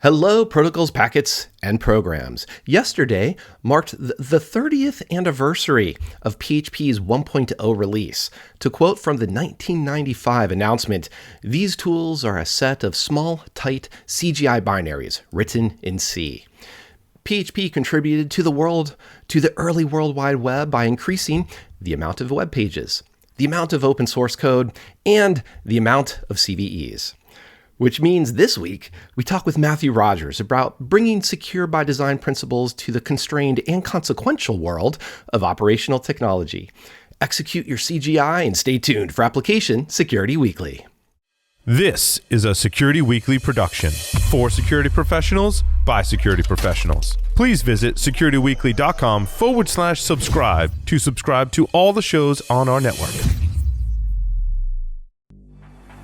Hello, protocols, packets, and programs. Yesterday marked the 30th anniversary of PHP's 1.0 release. To quote from the 1995 announcement, these tools are a set of small, tight CGI binaries written in C. PHP contributed to the early World Wide Web by increasing the amount of web pages, the amount of open source code, and the amount of CVEs. Which means this week, we talk with Matthew Rogers about bringing secure by design principles to the constrained and consequential world of operational technology. Execute your CGI and stay tuned for Application Security Weekly. This is a Security Weekly production for security professionals by security professionals. Please visit securityweekly.com/subscribe to subscribe to all the shows on our network.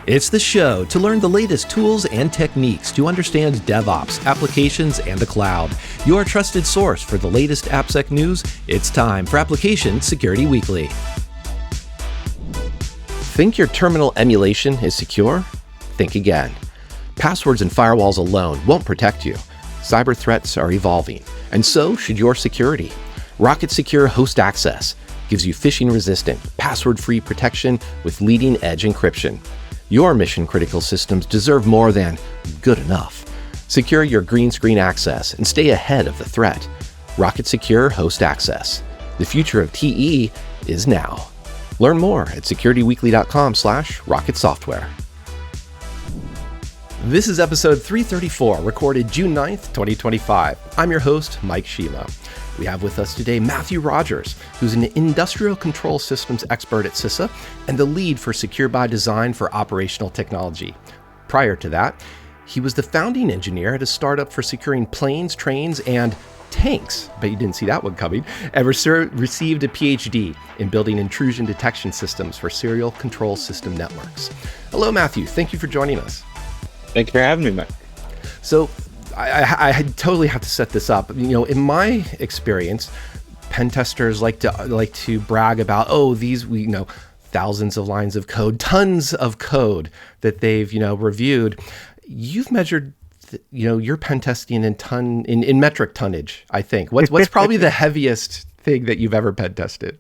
It's the show to learn the latest tools and techniques to understand DevOps, applications, and the cloud. Your trusted source for the latest AppSec news. It's time for Application Security Weekly. Think your terminal emulation is secure? Think again. Passwords and firewalls alone won't protect you. Cyber threats are evolving, and so should your security. Rocket Secure Host Access gives you phishing-resistant, password-free protection with leading-edge encryption. Your mission-critical systems deserve more than good enough. Secure your green screen access and stay ahead of the threat. Rocket Secure Host Access. The future of TE is now. Learn more at securityweekly.com/rocketsoftware. This is episode 334, recorded June 9th, 2025. I'm your host, Mike Shima. We have with us today Matthew Rogers, who's an industrial control systems expert at CISA and the lead for Secure by Design for operational technology. Prior to that, he was the founding engineer at a startup for securing planes, trains, and tanks. Bet you didn't see that one coming. And received a PhD in building intrusion detection systems for serial control system networks. Hello, Matthew. Thank you for joining us. Thank you for having me, Mike. So, I totally have to set this up. You know, in my experience, pen testers like to brag about, thousands of lines of code, tons of code that they've reviewed. You've measured, your pen testing in metric tonnage. I think. What's probably the heaviest thing that you've ever pen tested?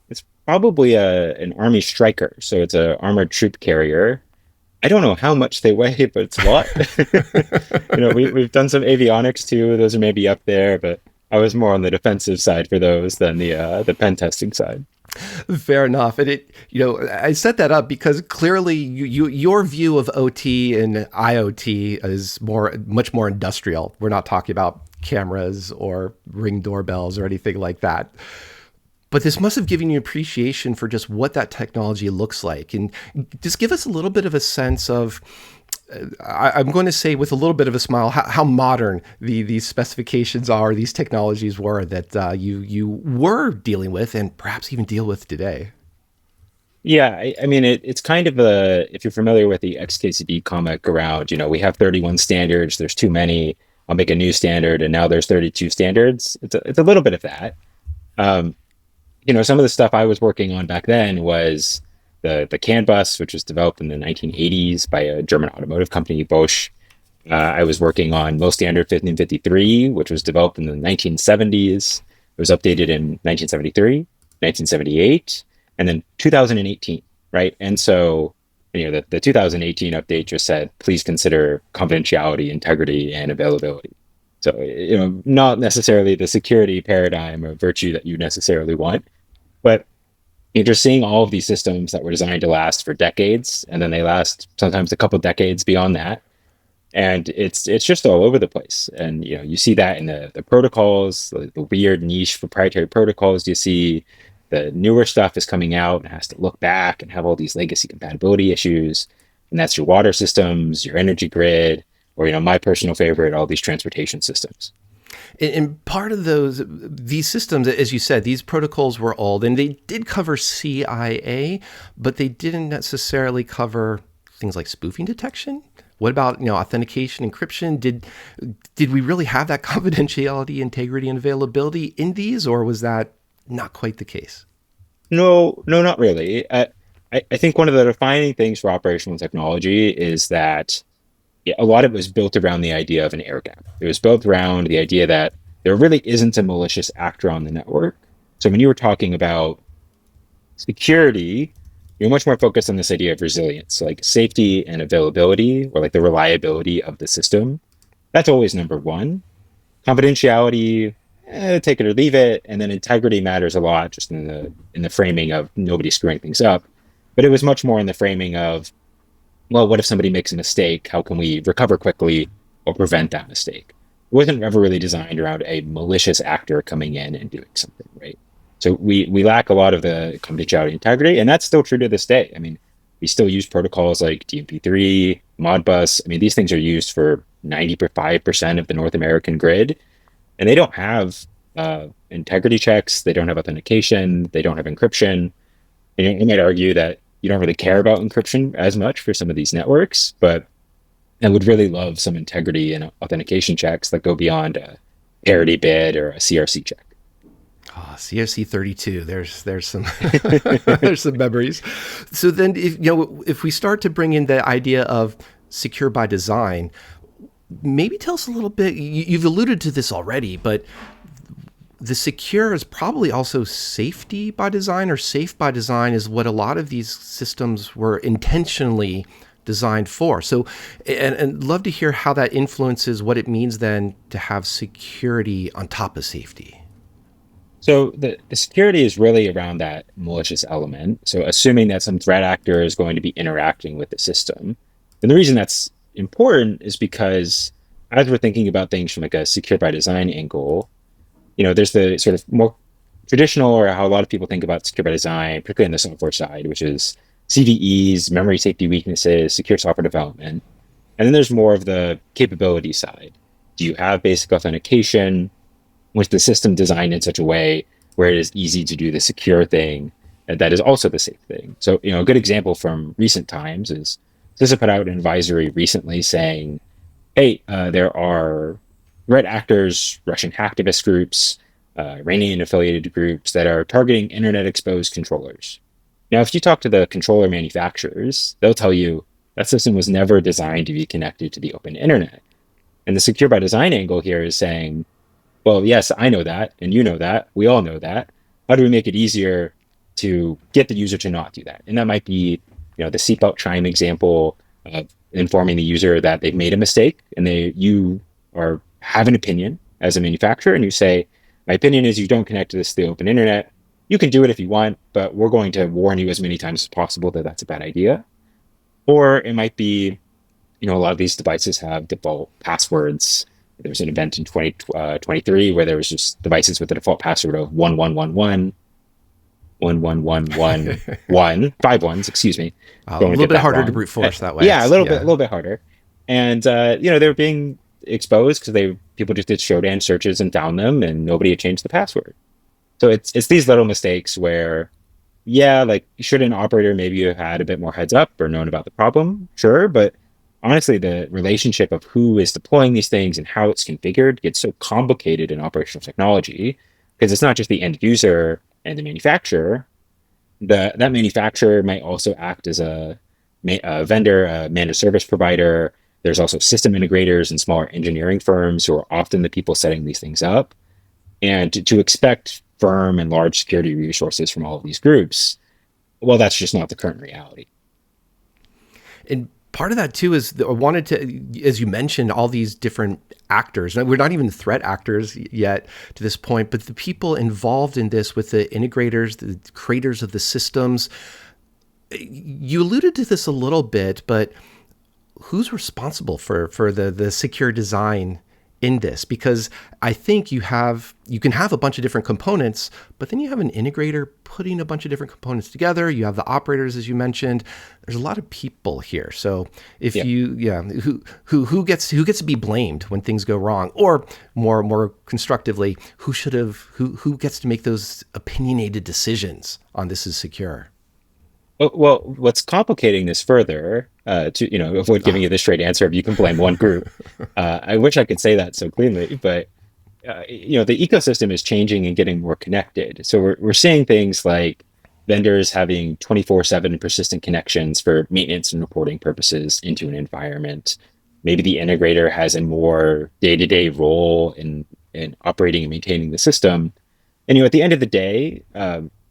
It's probably an Army Striker. So it's an armored troop carrier. I don't know how much they weigh, but it's a lot. We've done some avionics too. Those are maybe up there, but I was more on the defensive side for those than the pen testing side. Fair enough. And I set that up because clearly your view of OT and IoT is much more industrial. We're not talking about cameras or Ring doorbells or anything like that. But this must have given you appreciation for just what that technology looks like. And just give us a little bit of a sense of, I'm going to say with a little bit of a smile, how modern these specifications are, these technologies were that you were dealing with and perhaps even deal with today. Yeah, I mean, it's kind of if you're familiar with the XKCD comic around, we have 31 standards, there's too many, I'll make a new standard, and now there's 32 standards. It's a little bit of that. Some of the stuff I was working on back then was the CAN bus, which was developed in the 1980s by a German automotive company, Bosch. I was working on MIL standard 1553, which was developed in the 1970s. It was updated in 1973, 1978, and then 2018, right? And so, the 2018 update just said, please consider confidentiality, integrity, and availability. So, not necessarily the security paradigm or virtue that you necessarily want, but you're just seeing all of these systems that were designed to last for decades, and then they last sometimes a couple decades beyond that. And it's just all over the place. And, you see that in the protocols, the weird niche proprietary protocols. You see the newer stuff is coming out and has to look back and have all these legacy compatibility issues. And that's your water systems, your energy grid, or, my personal favorite, all these transportation systems. And part of these systems, as you said, these protocols were old, and they did cover CIA, but they didn't necessarily cover things like spoofing detection. What about, authentication, encryption? Did we really have that confidentiality, integrity, and availability in these, or was that not quite the case? No, not really. I think one of the defining things for operational technology is that a lot of it was built around the idea of an air gap. It was built around the idea that there really isn't a malicious actor on the network. So when you were talking about security, you're much more focused on this idea of resilience, like safety and availability, or like the reliability of the system. That's always number one. Confidentiality, take it or leave it, and then integrity matters a lot, just in the framing of nobody screwing things up. But it was much more in the framing of, well, what if somebody makes a mistake? How can we recover quickly or prevent that mistake? It wasn't ever really designed around a malicious actor coming in and doing something, right? So we lack a lot of the confidentiality integrity, and that's still true to this day. I mean, we still use protocols like DMP3, Modbus. I mean, these things are used for 95% of the North American grid, and they don't have integrity checks. They don't have authentication. They don't have encryption. And you might argue that you don't really care about encryption as much for some of these networks, but I would really love some integrity and authentication checks that go beyond a parity bid or a CRC check. Oh, CRC 32. There's some there's some memories. So then, if we start to bring in the idea of secure by design, maybe tell us a little bit. You've alluded to this already, but the secure is probably also safety by design, or safe by design is what a lot of these systems were intentionally designed for. So, and love to hear how that influences what it means then to have security on top of safety. So the security is really around that malicious element. So assuming that some threat actor is going to be interacting with the system. And the reason that's important is because as we're thinking about things from like a secure by design angle, there's the sort of more traditional, or how a lot of people think about secure by design, particularly on the software side, which is CVEs, memory safety weaknesses, secure software development. And then there's more of the capability side. Do you have basic authentication? Was the system designed in such a way where it is easy to do the secure thing that is also the safe thing? So, a good example from recent times is CISA put out an advisory recently saying, hey, there are threat actors, Russian hacktivist groups, Iranian affiliated groups that are targeting internet exposed controllers. Now, if you talk to the controller manufacturers, they'll tell you that system was never designed to be connected to the open internet. And the secure by design angle here is saying, well, yes, I know that, and you know that, we all know that. How do we make it easier to get the user to not do that? And that might be, the seatbelt chime example of informing the user that they've made a mistake, and you have an opinion as a manufacturer, and you say, my opinion is you don't connect to the open internet. You can do it if you want, but we're going to warn you as many times as possible that that's a bad idea. Or it might be, a lot of these devices have default passwords. There was an event in 2023 where there was just devices with the default password of 1111, 11111, 5 ones, excuse me. A little bit harder to brute force that way. Yeah, a little bit harder. And, they were being exposed because people just did Shodan searches and found them, and nobody had changed the password. So it's these little mistakes where, should an operator maybe have had a bit more heads up or known about the problem? Sure, but honestly, the relationship of who is deploying these things and how it's configured gets so complicated in operational technology because it's not just the end user and the manufacturer. That manufacturer might also act as a vendor, a managed service provider. There's also system integrators and smaller engineering firms who are often the people setting these things up. And to expect firm and large security resources from all of these groups, well, that's just not the current reality. And part of that too is I wanted to, as you mentioned, all these different actors. We're not even threat actors yet to this point, but the people involved in this with the integrators, the creators of the systems. You alluded to this a little bit, but who's responsible for the secure design in this? Because I think you can have a bunch of different components, but then you have an integrator putting a bunch of different components together. You have the operators, as you mentioned. There's a lot of people here. So if who gets to be blamed when things go wrong, or more constructively, who gets to make those opinionated decisions on this is secure? Well, what's complicating this further, to avoid giving you the straight answer of you can blame one group. I wish I could say that so cleanly, but the ecosystem is changing and getting more connected. So we're seeing things like vendors having 24/7 persistent connections for maintenance and reporting purposes into an environment. Maybe the integrator has a more day-to-day role in operating and maintaining the system. And at the end of the day,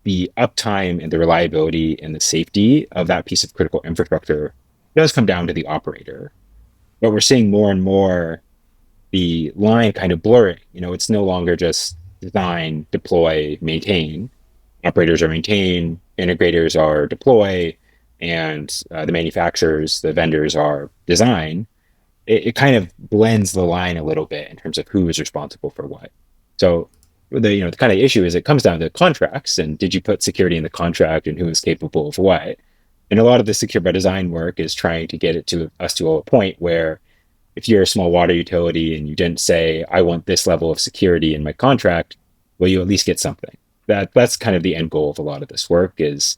the uptime and the reliability and the safety of that piece of critical infrastructure does come down to the operator. But we're seeing more and more the line kind of blurring. It's no longer just design, deploy, maintain. Operators are maintain, integrators are deploy, and the manufacturers, the vendors are design. It kind of blends the line a little bit in terms of who is responsible for what. So the kind of issue is it comes down to contracts, and did you put security in the contract, and who is capable of what? And a lot of the secure by design work is trying to get it to us to a point where if you're a small water utility and you didn't say, I want this level of security in my contract, well, you at least get something. That's kind of the end goal of a lot of this work is,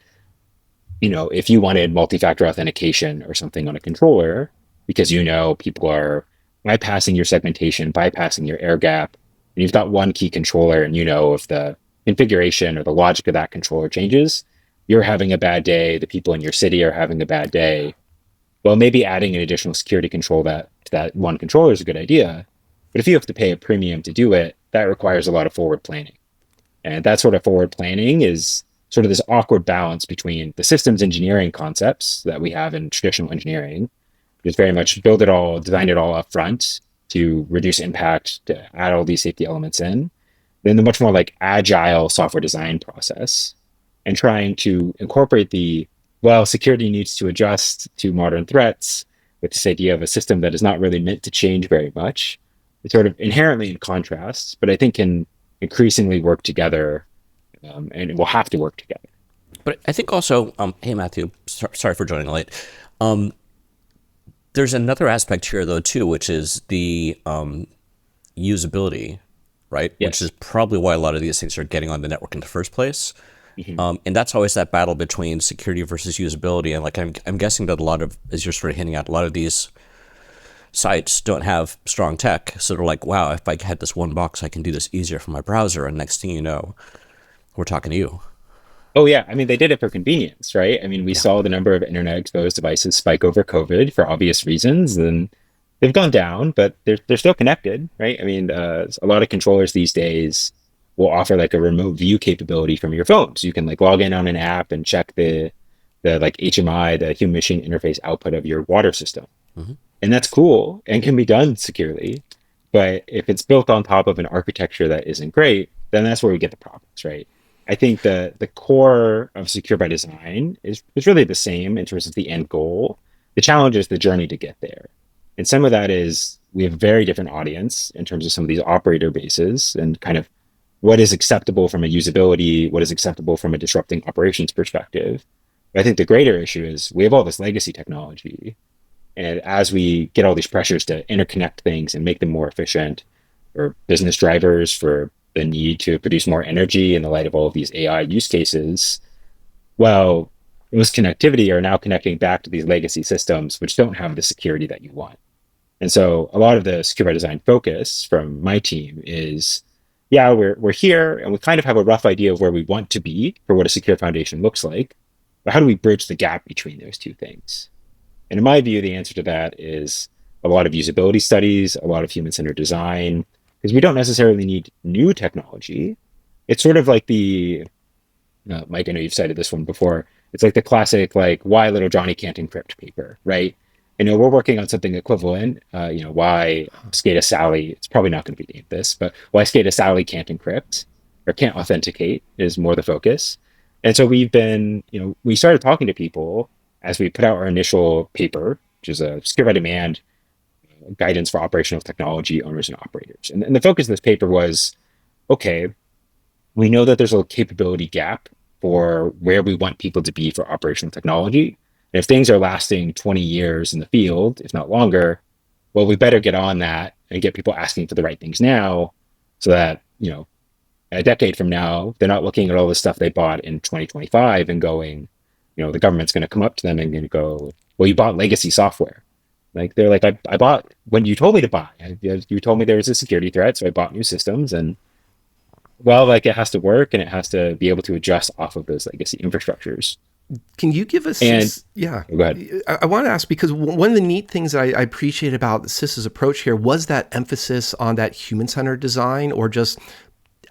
if you wanted multi-factor authentication or something on a controller, because people are bypassing your segmentation, bypassing your air gap, and you've got one key controller, and if the configuration or the logic of that controller changes, you're having a bad day, the people in your city are having a bad day. Well, maybe adding an additional security control to that one controller is a good idea. But if you have to pay a premium to do it, that requires a lot of forward planning. And that sort of forward planning is sort of this awkward balance between the systems engineering concepts that we have in traditional engineering, just very much build it all, design it all up front to reduce impact, to add all these safety elements in. Then the much more like agile software design process and trying to incorporate security needs to adjust to modern threats with this idea of a system that is not really meant to change very much. It's sort of inherently in contrast, but I think can increasingly work together, and it will have to work together. But I think also, hey, Matthew, sorry for joining late. There's another aspect here, though, too, which is the usability, right? Yes. Which is probably why a lot of these things are getting on the network in the first place. Mm-hmm. And that's always that battle between security versus usability. And like I'm guessing that a lot of, as you're sort of hinting at, a lot of these sites don't have strong tech. So they're like, wow, if I had this one box, I can do this easier for my browser. And next thing you know, we're talking to you. Oh, yeah. I mean, they did it for convenience, right? I mean, we saw the number of internet exposed devices spike over COVID for obvious reasons. And they've gone down, but they're still connected, right? I mean, a lot of controllers these days will offer like a remote view capability from your phone. So you can like log in on an app and check the like HMI, the human machine interface output of your water system. Mm-hmm. And that's cool and can be done securely. But if it's built on top of an architecture that isn't great, then that's where we get the problems, right? I think the core of secure by design is really the same in terms of the end goal. The challenge is the journey to get there. And some of that is we have a very different audience in terms of some of these operator bases and kind of what is acceptable from a usability, what is acceptable from a disrupting operations perspective. But I think the greater issue is we have all this legacy technology. And as we get all these pressures to interconnect things and make them more efficient, or business drivers for the need to produce more energy in the light of all of these AI use cases, well, those connectivity are now connecting back to these legacy systems, which don't have the security that you want. And so a lot of the secure by design focus from my team is, yeah, we're here and we kind of have a rough idea of where we want to be for what a secure foundation looks like, but how do we bridge the gap between those two things? And in my view, the answer to that is a lot of usability studies, a lot of human-centered design, because we don't necessarily need new technology. It's sort of like Mike, I know you've cited this one before. It's like the classic, like, why little Johnny can't encrypt paper, right? We're working on something equivalent. Why SCADA Sally, it's probably not going to be named this, but why SCADA Sally can't encrypt or can't authenticate is more the focus. And so we started talking to people as we put out our initial paper, which is a secure by demand guidance for operational technology owners and operators. And the focus of this paper was, okay, we know that there's a capability gap for where we want people to be for operational technology. And if things are lasting 20 years in the field, if not longer, well, we better get on that and get people asking for the right things now so that, a decade from now, they're not looking at all the stuff they bought in 2025 and going, the government's going to come up to them and going to go, well, you bought legacy software. Like, they're like, I bought when you told me to buy. You told me there was a security threat, so I bought new systems. And Well, like it has to work and it has to be able to adjust off of those legacy infrastructures. Can you give us, And yeah, go ahead. I want to ask, because one of the neat things I appreciate about CISA's approach here was that emphasis on that human-centered design, or just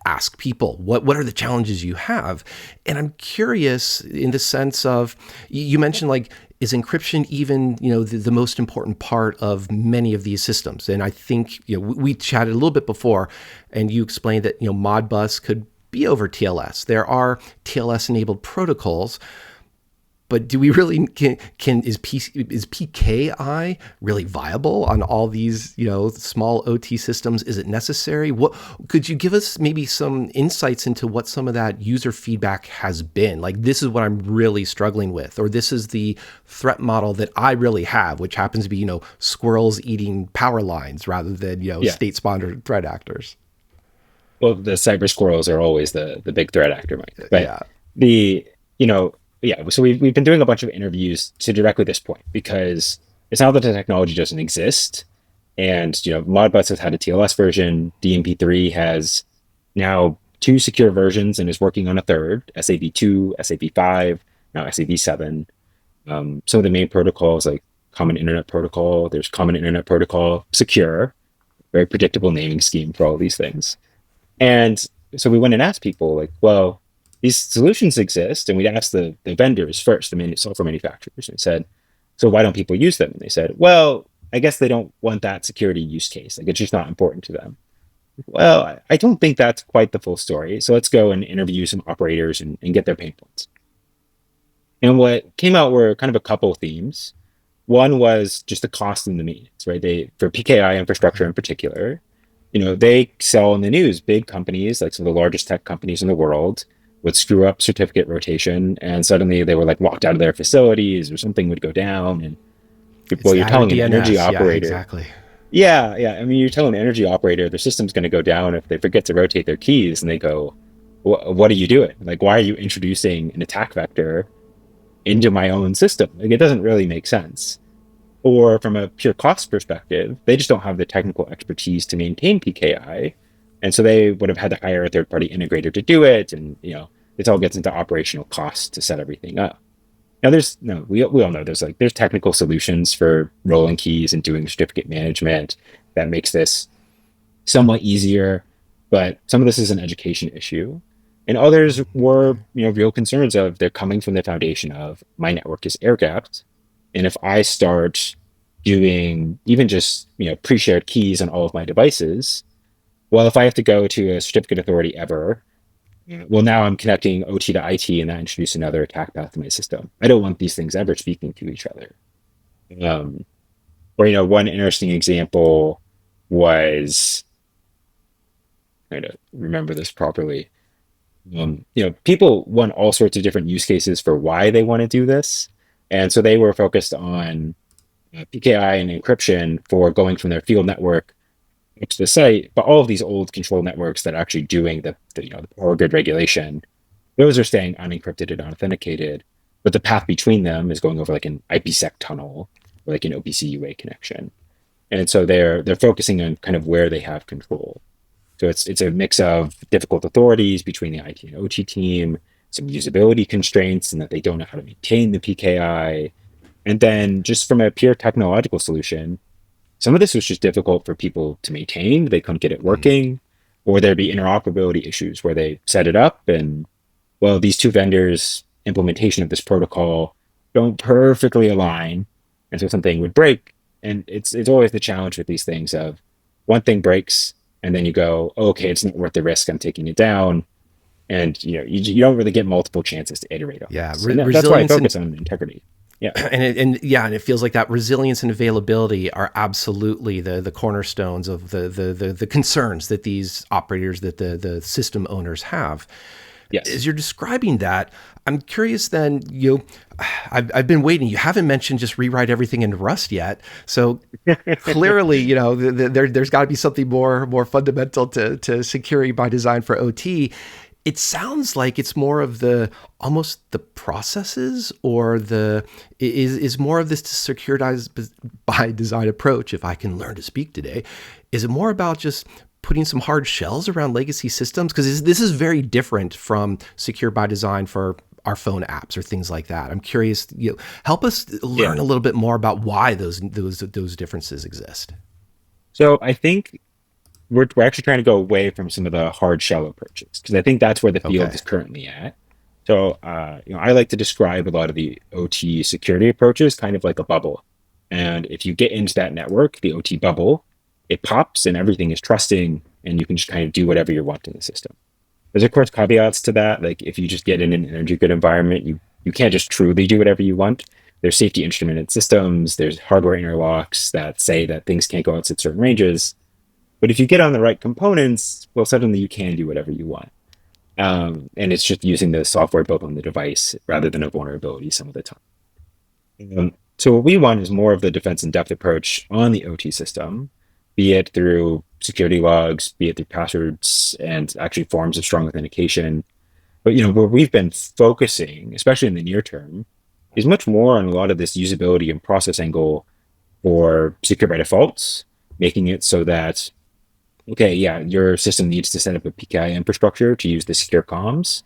ask people, what are the challenges you have? And I'm curious in the sense of, you mentioned, like, is encryption even, the most important part of many of these systems? And I think, we chatted a little bit before, and you explained that, Modbus could be over TLS. There are TLS-enabled protocols, but do we really is PKI really viable on all these small OT systems? Is it necessary? What could you give us maybe some insights into what some of that user feedback has been? Like, this is what I'm really struggling with, or this is the threat model that I really have, which happens to be squirrels eating power lines rather than state-sponsored threat actors. Well, the cyber squirrels are always the big threat actor, Mike. But so we've been doing a bunch of interviews to directly this point, because it's not that the technology doesn't exist. And, Modbus has had a TLS version. DMP3 has now 2 secure versions and is working on a third, SAV2, SAV5, now SAV7. Some of the main protocols, like Common Internet Protocol, there's Common Internet Protocol Secure, very predictable naming scheme for all these things. And so we went and asked people, like, well, these solutions exist, and we'd asked the vendors first, the software manufacturers, and said, so why don't people use them? And they said, well, I guess they don't want that security use case. Like, it's just not important to them. Well, I don't think that's quite the full story. So let's go and interview some operators and get their pain points. And what came out were kind of a couple of themes. One was just the cost and the maintenance, right? For PKI infrastructure in particular, they sell in the news, big companies, like some of the largest tech companies in the world, would screw up certificate rotation, and suddenly they were like locked out of their facilities, or something would go down. And you're telling an energy operator, exactly. Yeah. I mean, you're telling an energy operator their system's going to go down if they forget to rotate their keys, and they go, "What are you doing? Like, why are you introducing an attack vector into my own system? Like, it doesn't really make sense." Or from a pure cost perspective, they just don't have the technical expertise to maintain PKI. And so they would have had to hire a third-party integrator to do it. And, it all gets into operational costs to set everything up. Now, we all know there's technical solutions for rolling keys and doing certificate management that makes this somewhat easier. But some of this is an education issue. And others were, real concerns of they're coming from the foundation of my network is air-gapped. And if I start doing even just, pre-shared keys on all of my devices, well, if I have to go to a certificate authority ever, well, now I'm connecting OT to IT, and that introduces another attack path to my system. I don't want these things ever speaking to each other. Or, one interesting example was, trying to remember this properly. People want all sorts of different use cases for why they want to do this. And so they were focused on PKI and encryption for going from their field network to the site, but all of these old control networks that are actually doing the power grid regulation, those are staying unencrypted and unauthenticated, but the path between them is going over like an IPsec tunnel or like an OPC UA connection. And so they're focusing on kind of where they have control. So it's a mix of difficult authorities between the IT and OT team, some usability constraints, and that they don't know how to maintain the PKI. And then just from a pure technological solution, some of this was just difficult for people to maintain. They couldn't get it working, or there'd be interoperability issues where they set it up and, well, these two vendors' implementation of this protocol don't perfectly align. And so something would break. And it's always the challenge with these things of one thing breaks and then you go, oh, okay, it's not worth the risk. I'm taking it down. And, you don't really get multiple chances to iterate on this. That's why I focus on integrity. Yeah. And it feels like that resilience and availability are absolutely the cornerstones of the concerns that these operators, that the system owners have. Yes. As you're describing that, I'm curious then, I've been waiting. You haven't mentioned just rewrite everything in Rust yet. So clearly, there's got to be something more fundamental to security by design for OT. It sounds like it's more of almost the processes, or is more of this securitized by design approach, if I can learn to speak today. Is it more about just putting some hard shells around legacy systems? Because this is very different from secure by design for our phone apps or things like that. I'm curious, help us learn a little bit more about why those differences exist. So I think we're actually trying to go away from some of the hard shell approaches, because I think that's where the field is currently at. So, I like to describe a lot of the OT security approaches kind of like a bubble. And if you get into that network, the OT bubble, it pops and everything is trusting, and you can just kind of do whatever you want in the system. There's of course caveats to that. Like if you just get in an energy grid environment, you can't just truly do whatever you want. There's safety instrumented systems. There's hardware interlocks that say that things can't go outside certain ranges. But if you get on the right components, well, suddenly you can do whatever you want. And it's just using the software built on the device rather than a vulnerability some of the time. So what we want is more of the defense in depth approach on the OT system, be it through security logs, be it through passwords and actually forms of strong authentication. But where we've been focusing, especially in the near term, is much more on a lot of this usability and process angle for secure by defaults, making it so that your system needs to set up a PKI infrastructure to use the secure comms.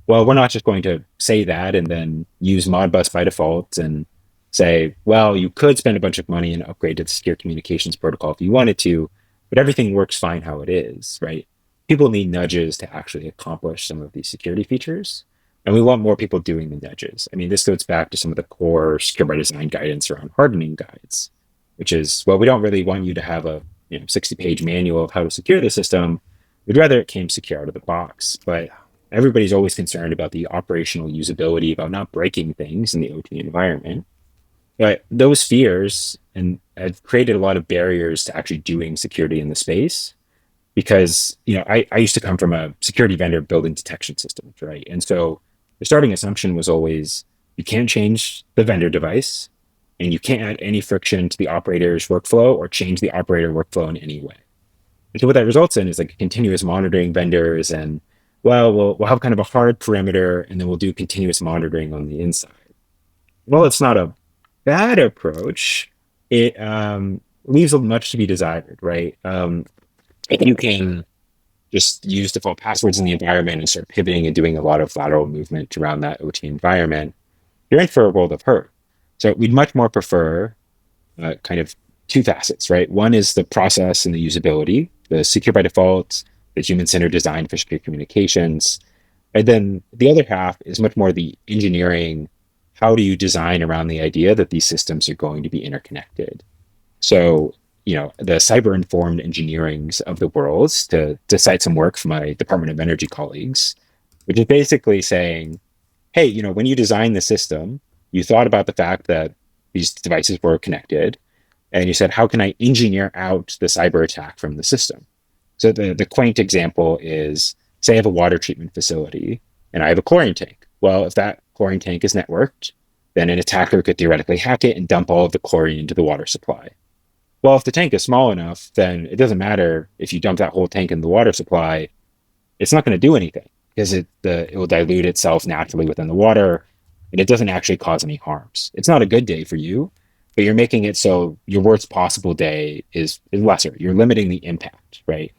Well, we're not just going to say that and then use Modbus by default and say, well, you could spend a bunch of money and upgrade to the secure communications protocol if you wanted to, but everything works fine how it is, right? People need nudges to actually accomplish some of these security features, and we want more people doing the nudges. I mean, this goes back to some of the core secure by design guidance around hardening guides, which is, well, we don't really want you to have a 60-page manual of how to secure the system. We'd rather it came secure out of the box. But everybody's always concerned about the operational usability, about not breaking things in the OT environment. But those fears have created a lot of barriers to actually doing security in the space. Because I used to come from a security vendor building detection systems, right? And so the starting assumption was always you can't change the vendor device, and you can't add any friction to the operator's workflow or change the operator workflow in any way. And so what that results in is like continuous monitoring vendors, and we'll have kind of a hard perimeter, and then we'll do continuous monitoring on the inside. Well, it's not a bad approach. It leaves much to be desired, right? If you can just use default passwords in the environment and start pivoting and doing a lot of lateral movement around that OT environment, you're in for a world of hurt. So we'd much more prefer kind of two facets, right? One is the process and the usability, the secure by default, the human-centered design for secure communications. And then the other half is much more the engineering. How do you design around the idea that these systems are going to be interconnected? So, the cyber-informed engineerings of the world, to cite some work from my Department of Energy colleagues, which is basically saying, hey, when you design the system, you thought about the fact that these devices were connected, and you said, how can I engineer out the cyber attack from the system? So the quaint example is, say I have a water treatment facility, and I have a chlorine tank. Well, if that chlorine tank is networked, then an attacker could theoretically hack it and dump all of the chlorine into the water supply. Well, if the tank is small enough, then it doesn't matter if you dump that whole tank in the water supply. It's not going to do anything because it will dilute itself naturally within the water, and it doesn't actually cause any harms. It's not a good day for you, but you're making it so your worst possible day is lesser. You're limiting the impact, right?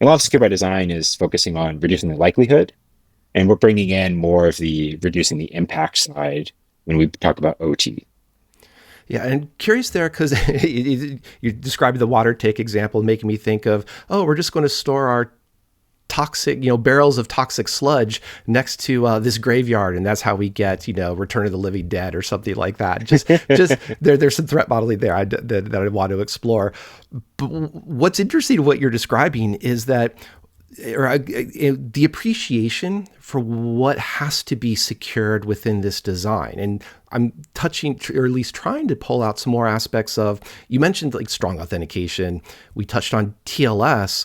A lot of secure by design is focusing on reducing the likelihood, and we're bringing in more of the reducing the impact side when we talk about OT. Yeah, and curious there, because you described the water tank example, making me think of, we're just going to store our toxic, barrels of toxic sludge next to this graveyard, and that's how we get, Return of the Living Dead or something like that. Just there's some threat modeling there that I want to explore. But what's interesting, what you're describing, is that the appreciation for what has to be secured within this design. And I'm touching, or at least trying to pull out some more aspects of, you mentioned like strong authentication. We touched on TLS,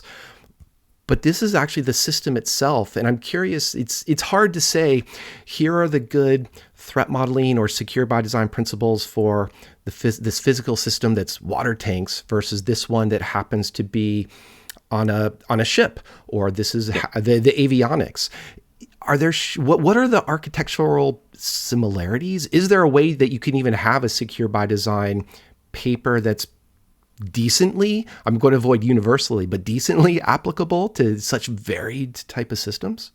but this is actually the system itself. And I'm curious, it's hard to say, here are the good threat modeling or secure by design principles for this physical system that's water tanks versus this one that happens to be on a ship, or this is the avionics. Are there what are the architectural similarities? Is there a way that you can even have a secure by design paper that's decently, I'm going to avoid universally, but decently applicable to such varied type of systems?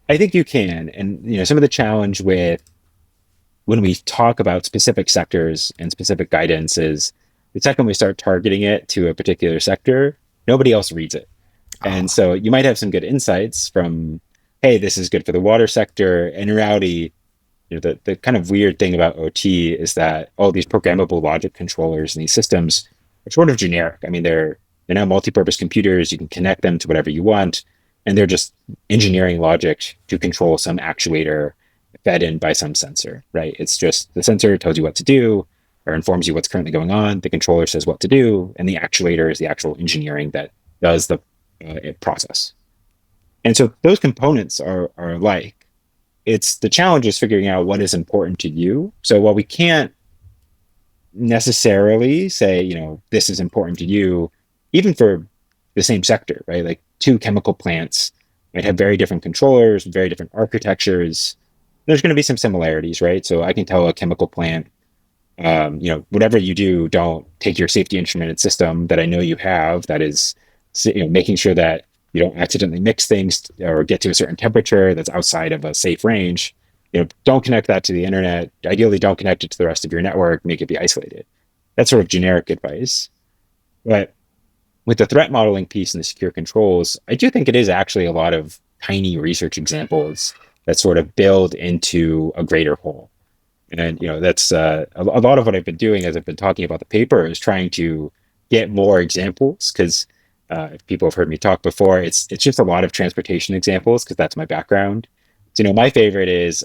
I think you can. And some of the challenge with when we talk about specific sectors and specific guidance is the second we start targeting it to a particular sector, nobody else reads it. And so you might have some good insights from, hey, this is good for the water sector. And in reality, the kind of weird thing about OT is that all these programmable logic controllers and these systems are sort of generic. I mean, they're now multi-purpose computers. You can connect them to whatever you want, and they're just engineering logic to control some actuator fed in by some sensor, right? It's just the sensor tells you what to do or informs you what's currently going on. The controller says what to do, and the actuator is the actual engineering that does the process. And so those components are alike. It's the challenge is figuring out what is important to you. So while we can't necessarily say, this is important to you, even for the same sector, right? Like two chemical plants might have very different controllers, very different architectures. There's going to be some similarities, right? So I can tell a chemical plant, whatever you do, don't take your safety instrumented system that I know you have that is, making sure that you don't accidentally mix things or get to a certain temperature that's outside of a safe range. Don't connect that to the internet. Ideally, don't connect it to the rest of your network. Make it be isolated. That's sort of generic advice. But with the threat modeling piece and the secure controls, I do think it is actually a lot of tiny research examples that sort of build into a greater whole. And that's a lot of what I've been doing as I've been talking about the paper is trying to get more examples because if people have heard me talk before, it's just a lot of transportation examples because that's my background. So, my favorite is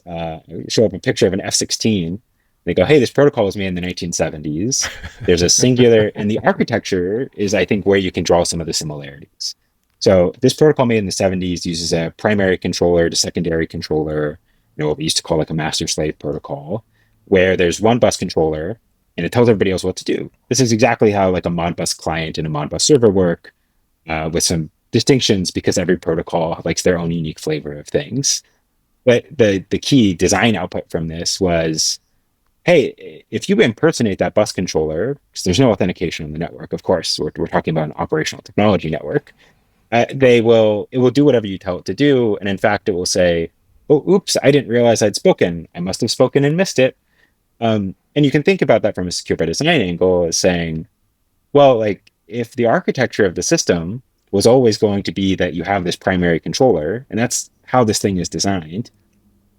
show up a picture of an F-16. They go, hey, this protocol was made in the 1970s. There's a singular, and the architecture is, I think, where you can draw some of the similarities. So this protocol made in the 70s uses a primary controller to secondary controller, what we used to call like a master-slave protocol, where there's one bus controller, and it tells everybody else what to do. This is exactly how like a Modbus client and a Modbus server work, with some distinctions because every protocol likes their own unique flavor of things. But the key design output from this was, hey, if you impersonate that bus controller, because there's no authentication on the network, of course, we're talking about an operational technology network, it will do whatever you tell it to do. And in fact, it will say, oh, oops, I didn't realize I'd spoken. I must have spoken and missed it. And you can think about that from a secure by design angle as saying, well, like if the architecture of the system was always going to be that you have this primary controller, and that's how this thing is designed,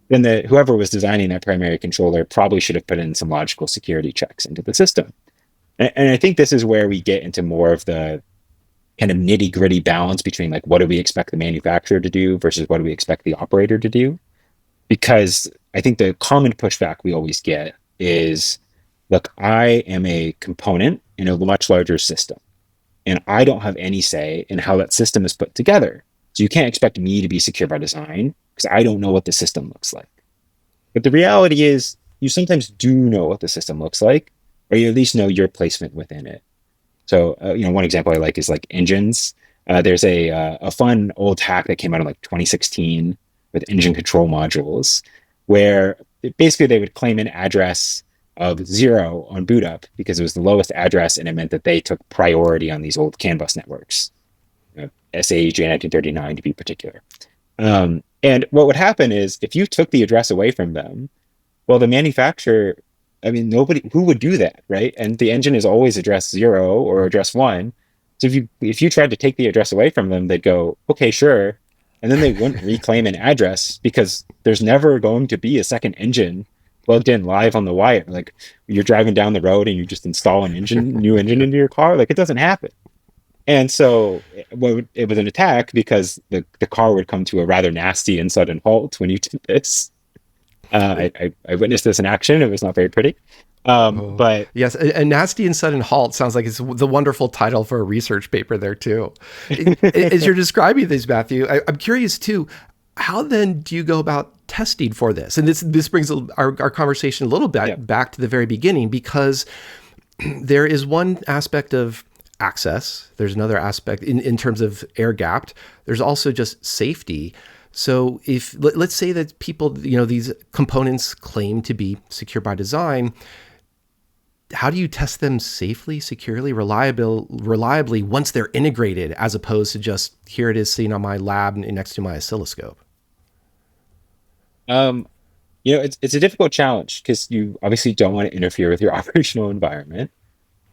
then whoever was designing that primary controller probably should have put in some logical security checks into the system. And I think this is where we get into more of the kind of nitty gritty balance between like, what do we expect the manufacturer to do versus what do we expect the operator to do? Because I think the common pushback we always get is, look, I am a component in a much larger system, and I don't have any say in how that system is put together. So you can't expect me to be secure by design because I don't know what the system looks like. But the reality is you sometimes do know what the system looks like, or you at least know your placement within it. So, one example I like is like engines. There's a fun old hack that came out in like 2016 with engine control modules, where basically they would claim an address of 0 on boot up because it was the lowest address, and it meant that they took priority on these old CAN bus networks, SAE J1939 to be particular. And what would happen is if you took the address away from them, well, the manufacturer, nobody who would do that, right? And the engine is always address 0 or address 1. So if you tried to take the address away from them, they'd go, okay, sure. And then they wouldn't reclaim an address because there's never going to be a second engine plugged in live on the wire. Like you're driving down the road and you just install new engine into your car. Like it doesn't happen. And so it was an attack because the car would come to a rather nasty and sudden halt when you did this. I witnessed this in action. It was not very pretty. But yes, a nasty and sudden halt sounds like it's the wonderful title for a research paper there too. As you're describing these, Matthew, I'm curious too, how then do you go about testing for this? And this brings our conversation a little bit back to the very beginning, because there is one aspect of access. There's another aspect in terms of air gapped. There's also just safety. So if let's say that people, these components claim to be secure by design, how do you test them safely, securely, reliably once they're integrated, as opposed to just here it is sitting on my lab next to my oscilloscope? It's a difficult challenge because you obviously don't want to interfere with your operational environment.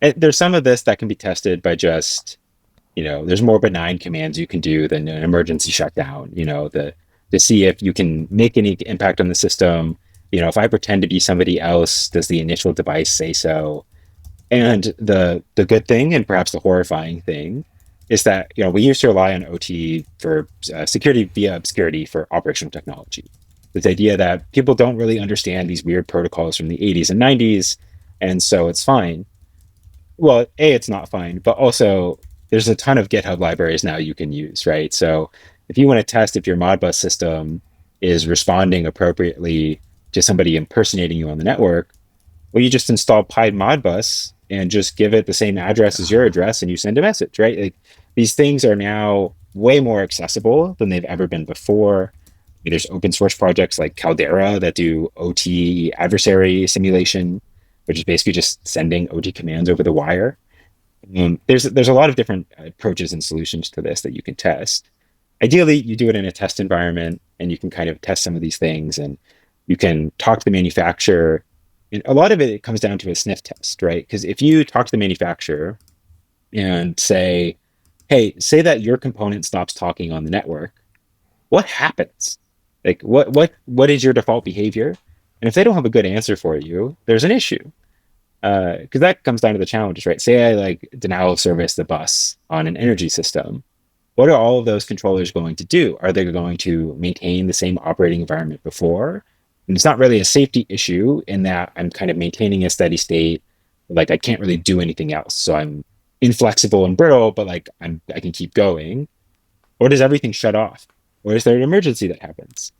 And there's some of this that can be tested by just, there's more benign commands you can do than an emergency shutdown, to see if you can make any impact on the system. If I pretend to be somebody else, does the initial device say so? And the good thing, and perhaps the horrifying thing, is that we used to rely on OT for security via obscurity for operational technology. This idea that people don't really understand these weird protocols from the 80s and 90s, and so it's fine. Well, A, it's not fine, but also there's a ton of GitHub libraries now you can use, right? So if you want to test if your Modbus system is responding appropriately to somebody impersonating you on the network, well, you just install Pied Modbus and just give it the same address as your address and you send a message, right? Like, these things are now way more accessible than they've ever been before. There's open source projects like Caldera that do OT adversary simulation, which is basically just sending OT commands over the wire. There's a lot of different approaches and solutions to this that you can test. Ideally, you do it in a test environment and you can kind of test some of these things and you can talk to the manufacturer. And a lot of it comes down to a sniff test, right? Because if you talk to the manufacturer and say, hey, say that your component stops talking on the network, what happens? Like, what is your default behavior? And if they don't have a good answer for you, there's an issue. Because that comes down to the challenges, right? Say I denial of service the bus on an energy system. What are all of those controllers going to do? Are they going to maintain the same operating environment before? And it's not really a safety issue in that I'm kind of maintaining a steady state. Like, I can't really do anything else. So I'm inflexible and brittle, but I can keep going. Or does everything shut off? Or is there an emergency that happens?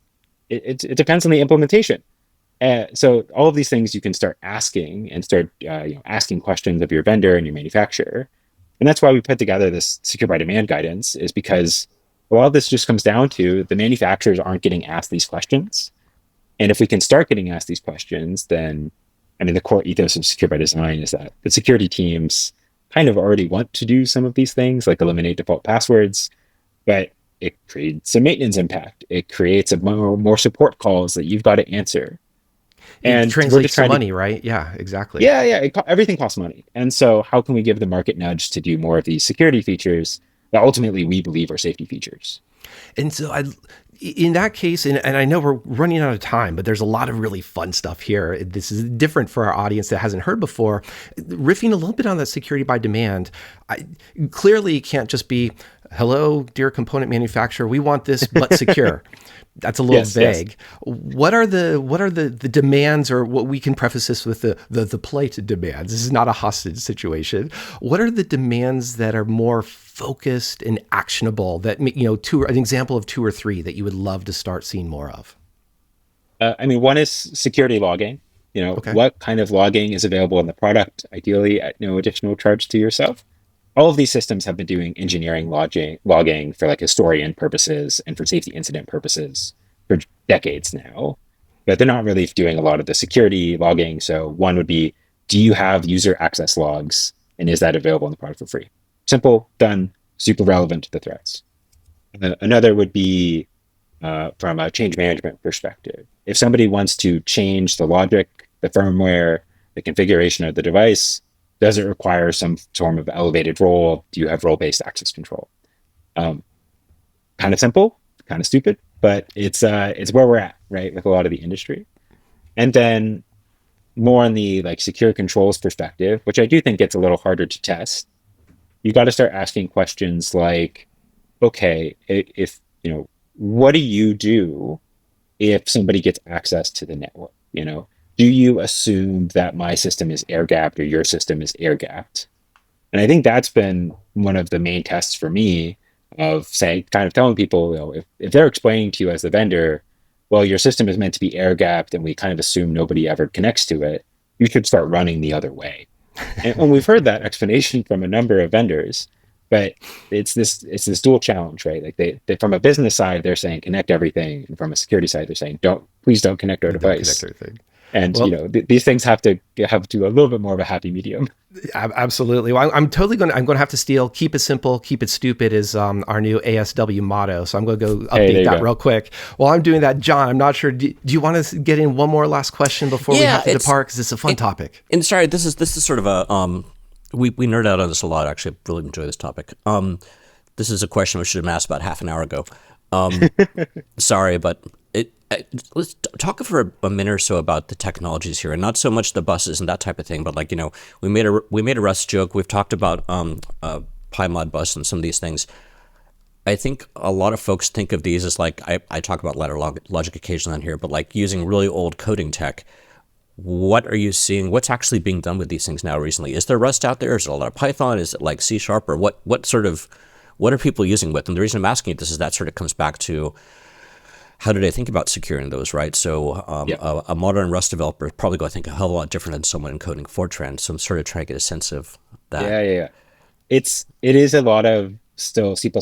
It depends on the implementation. So all of these things you can start asking and start asking questions of your vendor and your manufacturer. And that's why we put together this secure by demand guidance, is because a lot of this just comes down to the manufacturers aren't getting asked these questions. And if we can start getting asked these questions, then, the core ethos of secure by design is that the security teams kind of already want to do some of these things, like eliminate default passwords, but it creates a maintenance impact. It creates more support calls that you've got to answer. And translates to money, right? Yeah, exactly. Yeah. Everything costs money. And so how can we give the market nudge to do more of these security features that ultimately we believe are safety features? And so in that case, and I know we're running out of time, but there's a lot of really fun stuff here. This is different for our audience that hasn't heard before. Riffing a little bit on that security by demand, clearly it can't just be, hello, dear component manufacturer, we want this but secure. That's a little vague. Yes. What are the demands, or what we can preface this with the polite demands? This is not a hostage situation. What are the demands that are more focused and actionable, that an example of 2 or 3 that you would love to start seeing more of? One is security logging. Okay. What kind of logging is available in the product, ideally at no additional charge to yourself. All of these systems have been doing engineering logging for historian purposes and for safety incident purposes for decades now, but they're not really doing a lot of the security logging. So one would be, do you have user access logs, and is that available in the product for free? Simple, done, super relevant to the threats. Another would be from a change management perspective. If somebody wants to change the logic, the firmware, the configuration of the device, does it require some form of elevated role? Do you have role-based access control? Kind of simple, kind of stupid, but it's where we're at, right, with a lot of the industry. And then more on the secure controls perspective, which I do think gets a little harder to test. You got to start asking questions like, okay, if what do you do if somebody gets access to the network? Do you assume that my system is air-gapped or your system is air-gapped? And I think that's been one of the main tests for me of kind of telling people, if they're explaining to you as the vendor, well, your system is meant to be air-gapped and we kind of assume nobody ever connects to it, you should start running the other way. And we've heard that explanation from a number of vendors, but it's this dual challenge, right? They from a business side, they're saying connect everything. And from a security side, they're saying, please don't connect our device. Connect everything. And Well, these things have to do a little bit more of a happy medium. absolutely. Well, I'm going to have to steal "Keep it simple, keep it stupid" is our new ASW motto. So I'm going to go Hey, there update you that go. real quick. While I'm doing that, John, I'm not sure. Do you want to get in one more last question before we have to depart? Because it's a fun topic. And sorry, this is sort of a we nerd out on this a lot. Actually, I really enjoy this topic. This is a question we should have asked about half an hour ago. Sorry, but let's talk for a minute or so about the technologies here, and not so much the buses and that type of thing, but like we made a Rust joke. We've talked about PyMod bus and some of these things. I think a lot of folks think of these as like I talk about ladder logic occasionally on here, but like using really old coding tech. What are you seeing? What's actually being done with these things now recently? Is there Rust out there? Is it a lot of Python? Is it like C# or what are people using with them? The reason I'm asking you this is that sort of comes back to how do they think about securing those, right? So a modern Rust developer is probably going to think a hell of a lot different than someone encoding Fortran. So I'm sort of trying to get a sense of that. Yeah. It is a lot of still C++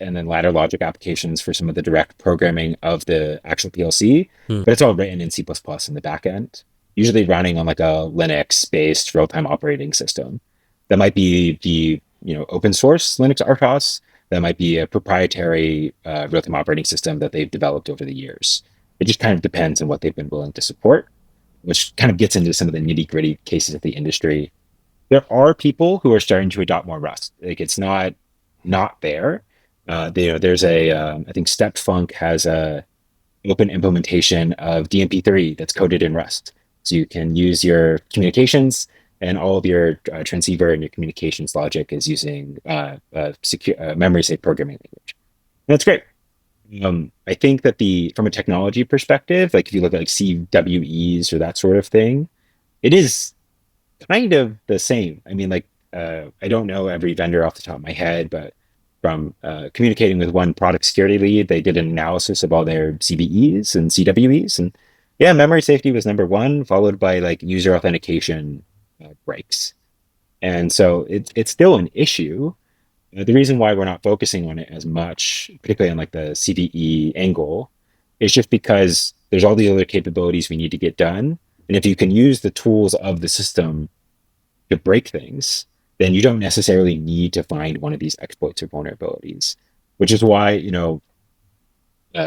and then ladder logic applications for some of the direct programming of the actual PLC, but it's all written in C++ in the back end, usually running on like a Linux-based real-time operating system. That might be the open source Linux RTOS. That might be a proprietary real-time operating system that they've developed over the years. It just kind of depends on what they've been willing to support, which kind of gets into some of the nitty-gritty cases of the industry. There are people who are starting to adopt more Rust. Like it's not there. There's I think StepFunk has a open implementation of DMP3 that's coded in Rust. So you can use your communications and all of your transceiver and your communications logic is using secure memory safe programming language. And that's great. I think that from a technology perspective, like if you look at like CWEs or that sort of thing, it is kind of the same. I mean, like I don't know every vendor off the top of my head, but from communicating with one product security lead, they did an analysis of all their CVEs and CWEs, and yeah, memory safety was number one, followed by like user authentication breaks. And so it's still an issue. The reason why we're not focusing on it as much, particularly on like the CVE angle, is just because there's all the other capabilities we need to get done. And if you can use the tools of the system to break things, then you don't necessarily need to find one of these exploits or vulnerabilities, which is why,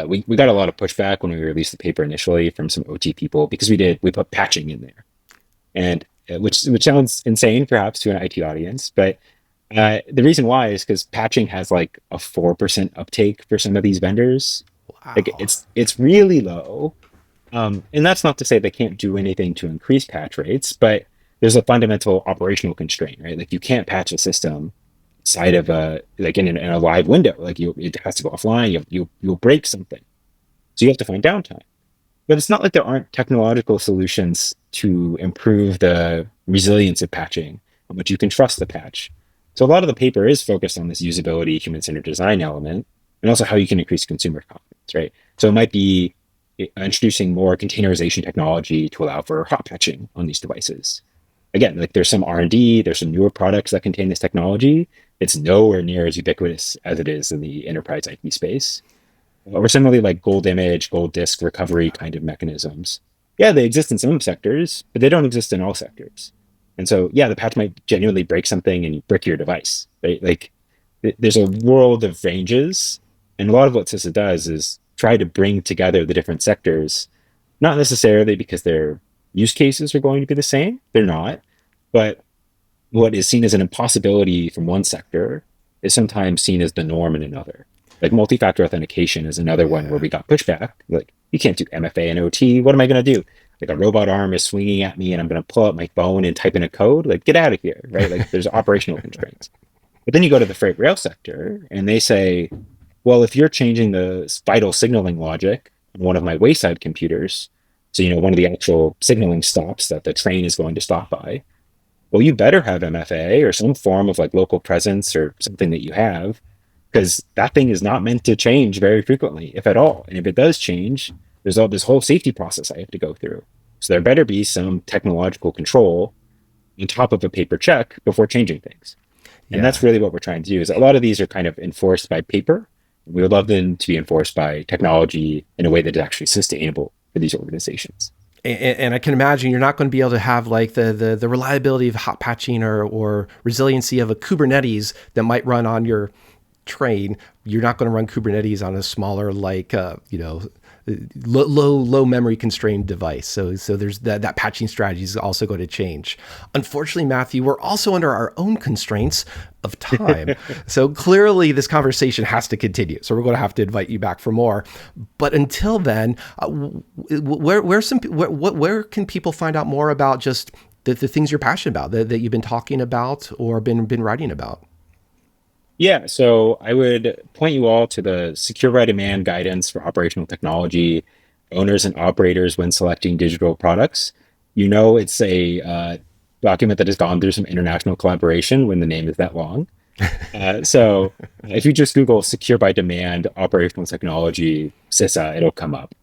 we got a lot of pushback when we released the paper initially from some OT people because we put patching in there, and which sounds insane perhaps to an IT audience, but the reason why is because patching has like a 4% uptake for some of these vendors. Wow. Like it's really low, and that's not to say they can't do anything to increase patch rates, but there's a fundamental operational constraint, right? Like you can't patch a system inside of in a live window. Like it has to go offline. You'll break something, so you have to find downtime. But it's not like there aren't technological solutions to improve the resilience of patching, how much you can trust the patch. So a lot of the paper is focused on this usability, human-centered design element, and also how you can increase consumer confidence, right? So it might be introducing more containerization technology to allow for hot patching on these devices. Again, like there's some R&D, there's some newer products that contain this technology. It's nowhere near as ubiquitous as it is in the enterprise IT space. Or similarly, like gold image, gold disk recovery kind of mechanisms. Yeah, they exist in some sectors, but they don't exist in all sectors. And so, yeah, the patch might genuinely break something and you brick your device, right? Like there's a world of ranges. And a lot of what CISA does is try to bring together the different sectors, not necessarily because their use cases are going to be the same. They're not. But what is seen as an impossibility from one sector is sometimes seen as the norm in another. Like multi-factor authentication is another one where we got pushback. Like, you can't do MFA and OT. What am I going to do? Like a robot arm is swinging at me and I'm going to pull out my phone and type in a code. Like, get out of here, right? Like there's operational constraints. But then you go to the freight rail sector and they say, well, if you're changing the vital signaling logic on one of my wayside computers, so, one of the actual signaling stops that the train is going to stop by, well, you better have MFA or some form of like local presence or something that you have, because that thing is not meant to change very frequently, if at all. And if it does change, there's all this whole safety process I have to go through. So there better be some technological control on top of a paper check before changing things. And that's really what we're trying to do. Is a lot of these are kind of enforced by paper. We would love them to be enforced by technology in a way that is actually sustainable for these organizations. And I can imagine you're not going to be able to have like the reliability of hot patching or resiliency of a Kubernetes that might run on your train. You're not going to run Kubernetes on a smaller, like, low memory constrained device. So there's that patching strategy is also going to change. Unfortunately, Matthew, we're also under our own constraints of time. So clearly this conversation has to continue. So we're going to have to invite you back for more. But until then, where can people find out more about just the things you're passionate about that you've been talking about or been writing about? Yeah, so I would point you all to the Secure by Demand guidance for operational technology owners and operators when selecting digital products. It's a document that has gone through some international collaboration when the name is that long. So if you just Google Secure by Demand operational technology CISA, it'll come up.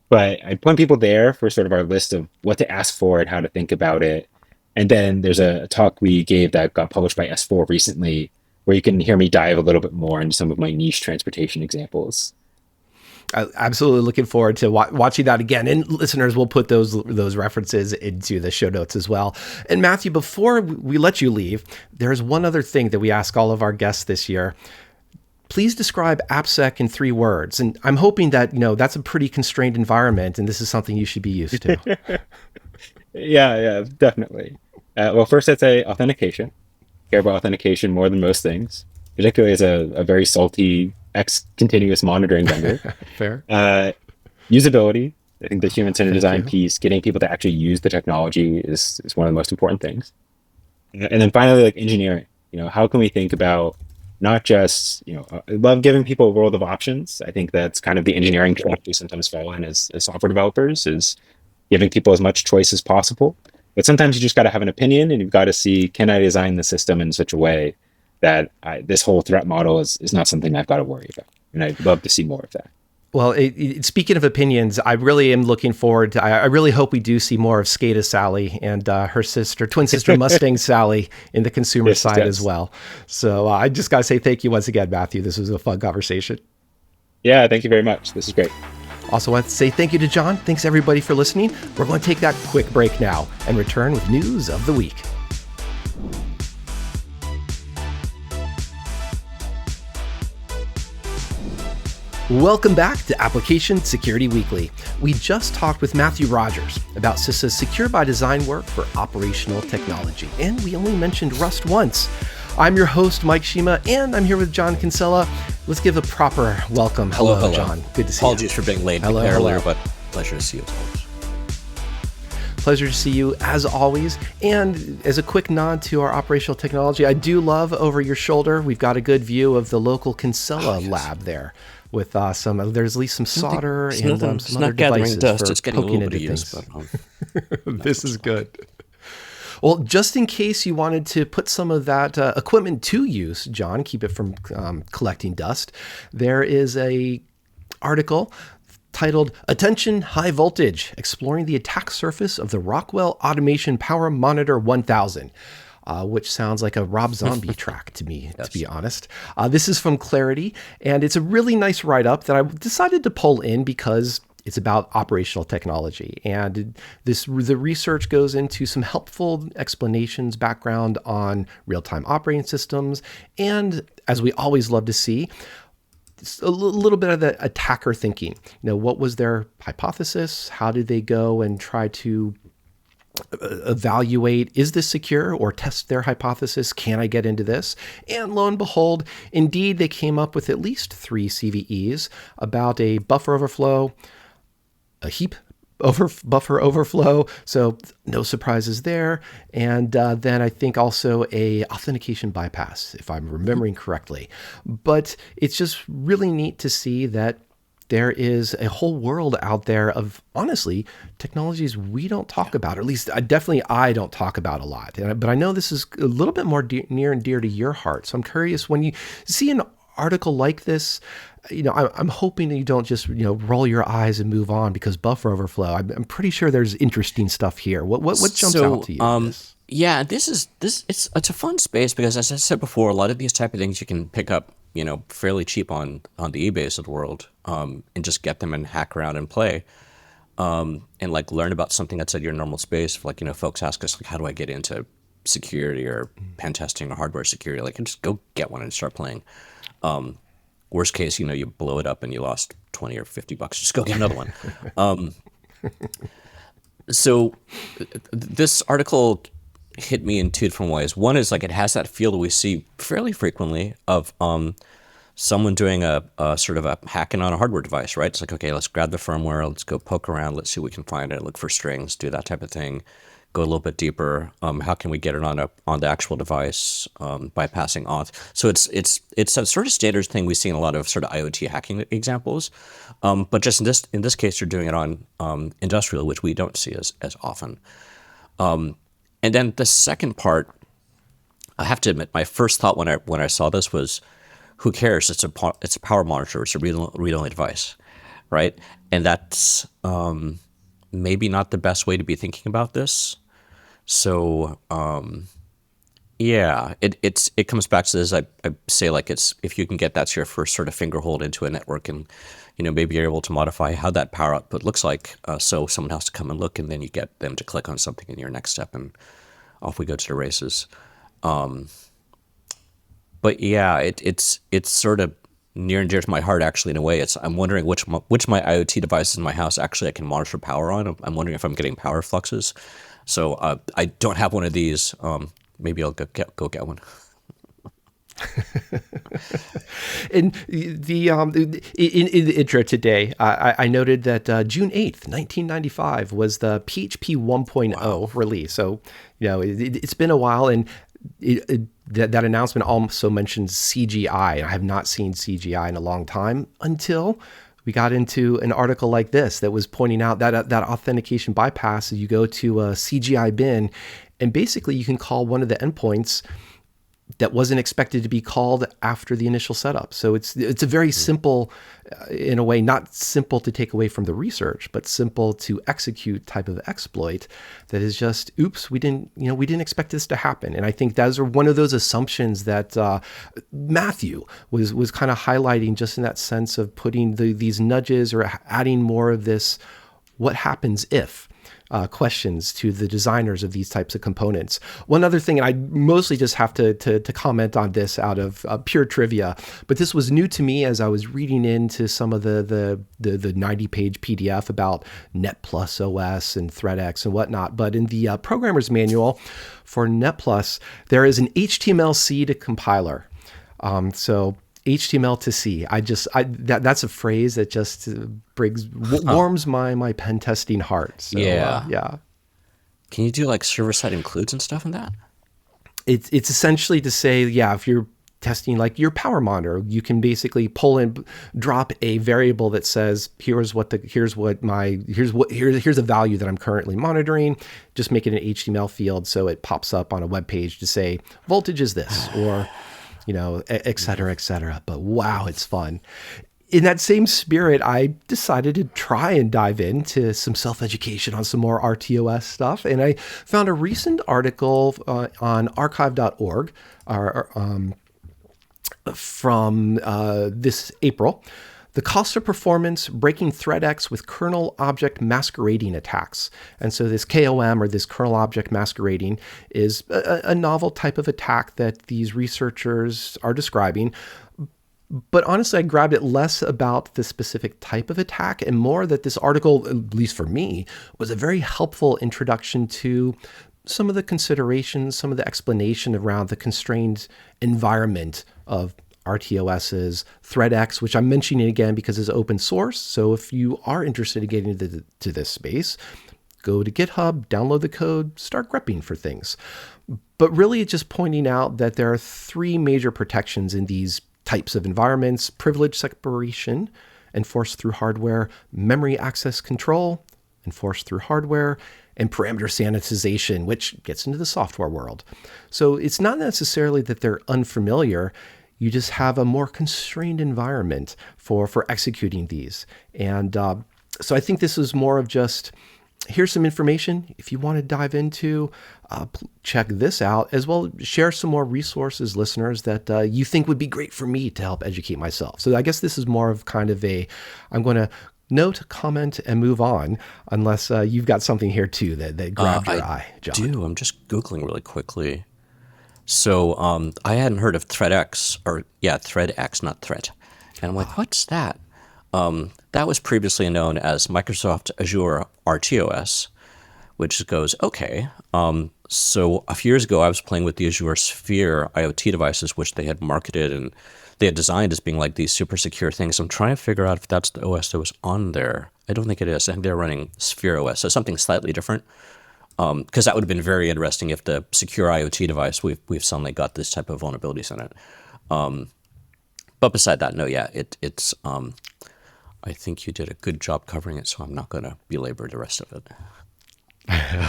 But I'd point people there for sort of our list of what to ask for and how to think about it. And then there's a talk we gave that got published by S4 recently, where you can hear me dive a little bit more into some of my niche transportation examples. Absolutely looking forward to watching that again. And listeners, we'll put those references into the show notes as well. And Matthew, before we let you leave, there's one other thing that we ask all of our guests this year. Please describe AppSec in 3 words. And I'm hoping that, that's a pretty constrained environment and this is something you should be used to. Yeah, definitely. Well, first I'd say authentication. Care about authentication more than most things, particularly as a very salty continuous monitoring vendor. Fair. Usability. I think the human-centered design piece, getting people to actually use the technology is one of the most important things. And then finally, like engineering. How can we think about not just, I love giving people a world of options. I think that's kind of the engineering trap we sometimes fall in as software developers, is giving people as much choice as possible. But sometimes you just got to have an opinion and you've got to see, can I design the system in such a way that this whole threat model is not something I've got to worry about. And I'd love to see more of that. Well, speaking of opinions, I really am looking forward to, I really hope we do see more of SCADA Sally and her twin sister Mustang Sally in the consumer side as well. So I just got to say thank you once again, Matthew. This was a fun conversation. Yeah, thank you very much. This is great. Also want to say thank you to John. Thanks everybody for listening. We're going to take that quick break now and return with news of the week. Welcome back to Application Security Weekly. We just talked with Matthew Rogers about CISA's Secure by Design work for operational technology, and we only mentioned Rust once. I'm your host, Mike Shima, and I'm here with John Kinsella. Let's give a proper welcome. Hello, John. Good to see you. Apologies for being late earlier, but pleasure to see you as always. Pleasure to see you as always. And as a quick nod to our operational technology, I do love over your shoulder, we've got a good view of the local Kinsella lab there with there's at least some solder and some other devices dust. for it's getting poking a little bit into of use, things. but This is good. Well, just in case you wanted to put some of that equipment to use, John, keep it from collecting dust, there is a article titled "Attention High Voltage, Exploring the Attack Surface of the Rockwell Automation Power Monitor 1000." Which sounds like a Rob Zombie track to me, to be honest. This is from Clarity, and it's a really nice write-up that I decided to pull in because it's about operational technology. And the research goes into some helpful explanations, background on real-time operating systems, and as we always love to see, a little bit of the attacker thinking. What was their hypothesis? How did they go and try to evaluate, is this secure, or test their hypothesis? Can I get into this? And lo and behold, indeed, they came up with at least 3 CVEs about a buffer overflow, a heap buffer overflow, so no surprises there. And then I think also a authentication bypass, if I'm remembering correctly. But it's just really neat to see that there is a whole world out there of, honestly, technologies we don't talk about, or at least I don't talk about a lot. But I know this is a little bit more near and dear to your heart. So I'm curious, when you see an article like this, I'm hoping that you don't just, roll your eyes and move on because buffer overflow. I'm pretty sure there's interesting stuff here. What jumps out to you? Yeah, it's a fun space because, as I said before, a lot of these type of things you can pick up, fairly cheap on the eBays of the world, and just get them and hack around and play. and like learn about something that's at your normal space. Like, folks ask us, like, how do I get into security or pen testing or hardware security? Like, just go get one and start playing. Worst case, you blow it up and you lost 20 or 50 bucks. Just go get another one. So this article hit me in two different ways. One is like it has that feel that we see fairly frequently of someone doing a sort of a hacking on a hardware device, right? It's like, okay, let's grab the firmware, let's go poke around, let's see what we can find it, look for strings, do that type of thing, go a little bit deeper. How can we get it on the actual device, bypassing auth? So it's a sort of standard thing we see in a lot of sort of IoT hacking examples, but just in this case, you're doing it on industrial, which we don't see as often. And then the second part, I have to admit, my first thought when I saw this was, who cares? It's a power monitor. It's a read-only device, right? And that's maybe not the best way to be thinking about this. So yeah, it comes back to this. I say, like, it's, if you can get that's your first sort of finger hold into a network, and maybe you're able to modify how that power output looks like. So someone has to come and look, and then you get them to click on something in your next step, and off we go to the races. But yeah, it's sort of near and dear to my heart, actually, in a way. I'm wondering which my IoT devices in my house actually I can monitor power on. I'm wondering if I'm getting power fluxes. So I don't have one of these. Maybe I'll go get one. In the in the intro today, I noted that June 8th, 1995 was the PHP 1.0 release. So, it's been a while, and that announcement also mentions CGI. And I have not seen CGI in a long time until we got into an article like this that was pointing out that authentication bypass. You go to a CGI bin, and basically you can call one of the endpoints that wasn't expected to be called after the initial setup. So it's a very simple, in a way, not simple to take away from the research, but simple to execute type of exploit that is just, oops, we didn't expect this to happen. And I think those are one of those assumptions that Matthew was kind of highlighting, just in that sense of putting these nudges or adding more of this, what happens if, questions to the designers of these types of components. One other thing, and I mostly just have to comment on this out of pure trivia, but this was new to me as I was reading into some of the 90-page PDF about NetPlus OS and ThreadX and whatnot. But in the programmer's manual for NetPlus, there is an HTML-C to compiler. So HTML to C. That's a phrase that just warms my pen testing heart. So, yeah. Can you do like server-side includes and stuff in that? It's essentially to say, if you're testing like your power monitor, you can basically pull and drop a variable that says, here's a value that I'm currently monitoring. Just make it an HTML field so it pops up on a web page to say voltage is this, or et cetera, et cetera. But wow, it's fun. In that same spirit, I decided to try and dive into some self-education on some more RTOS stuff. And I found a recent article on archive.org from this April. The cost of performance breaking ThreadX with kernel object masquerading attacks. And so this KOM, or this kernel object masquerading, is a novel type of attack that these researchers are describing. But honestly, I grabbed it less about the specific type of attack and more that this article, at least for me, was a very helpful introduction to some of the considerations, some of the explanation around the constrained environment of RTOS's, ThreadX, which I'm mentioning again because it's open source. So if you are interested in getting into this space, go to GitHub, download the code, start grepping for things. But really it's just pointing out that there are three major protections in these types of environments: privilege separation, enforced through hardware; memory access control, enforced through hardware; and parameter sanitization, which gets into the software world. So it's not necessarily that they're unfamiliar. You just have a more constrained environment for executing these. And so I think this is more of just, here's some information. If you want to dive into, check this out, as well share some more resources, listeners, that you think would be great for me to help educate myself. So I guess this is more of kind of I'm going to note, comment, and move on, unless you've got something here too that grabbed your eye, John. Do. I'm just Googling really quickly. So I hadn't heard of ThreadX, ThreadX, not Threat. And I'm like, what's that? That was previously known as Microsoft Azure RTOS, which goes, okay. So a few years ago, I was playing with the Azure Sphere IoT devices, which they had marketed and they had designed as being like these super secure things. I'm trying to figure out if that's the OS that was on there. I don't think it is. I think they're running Sphere OS, so something slightly different. Because that would have been very interesting if the secure IoT device, we've suddenly got this type of vulnerabilities in it. But beside that, no, yeah, it's. I think you did a good job covering it, so I'm not going to belabor the rest of it.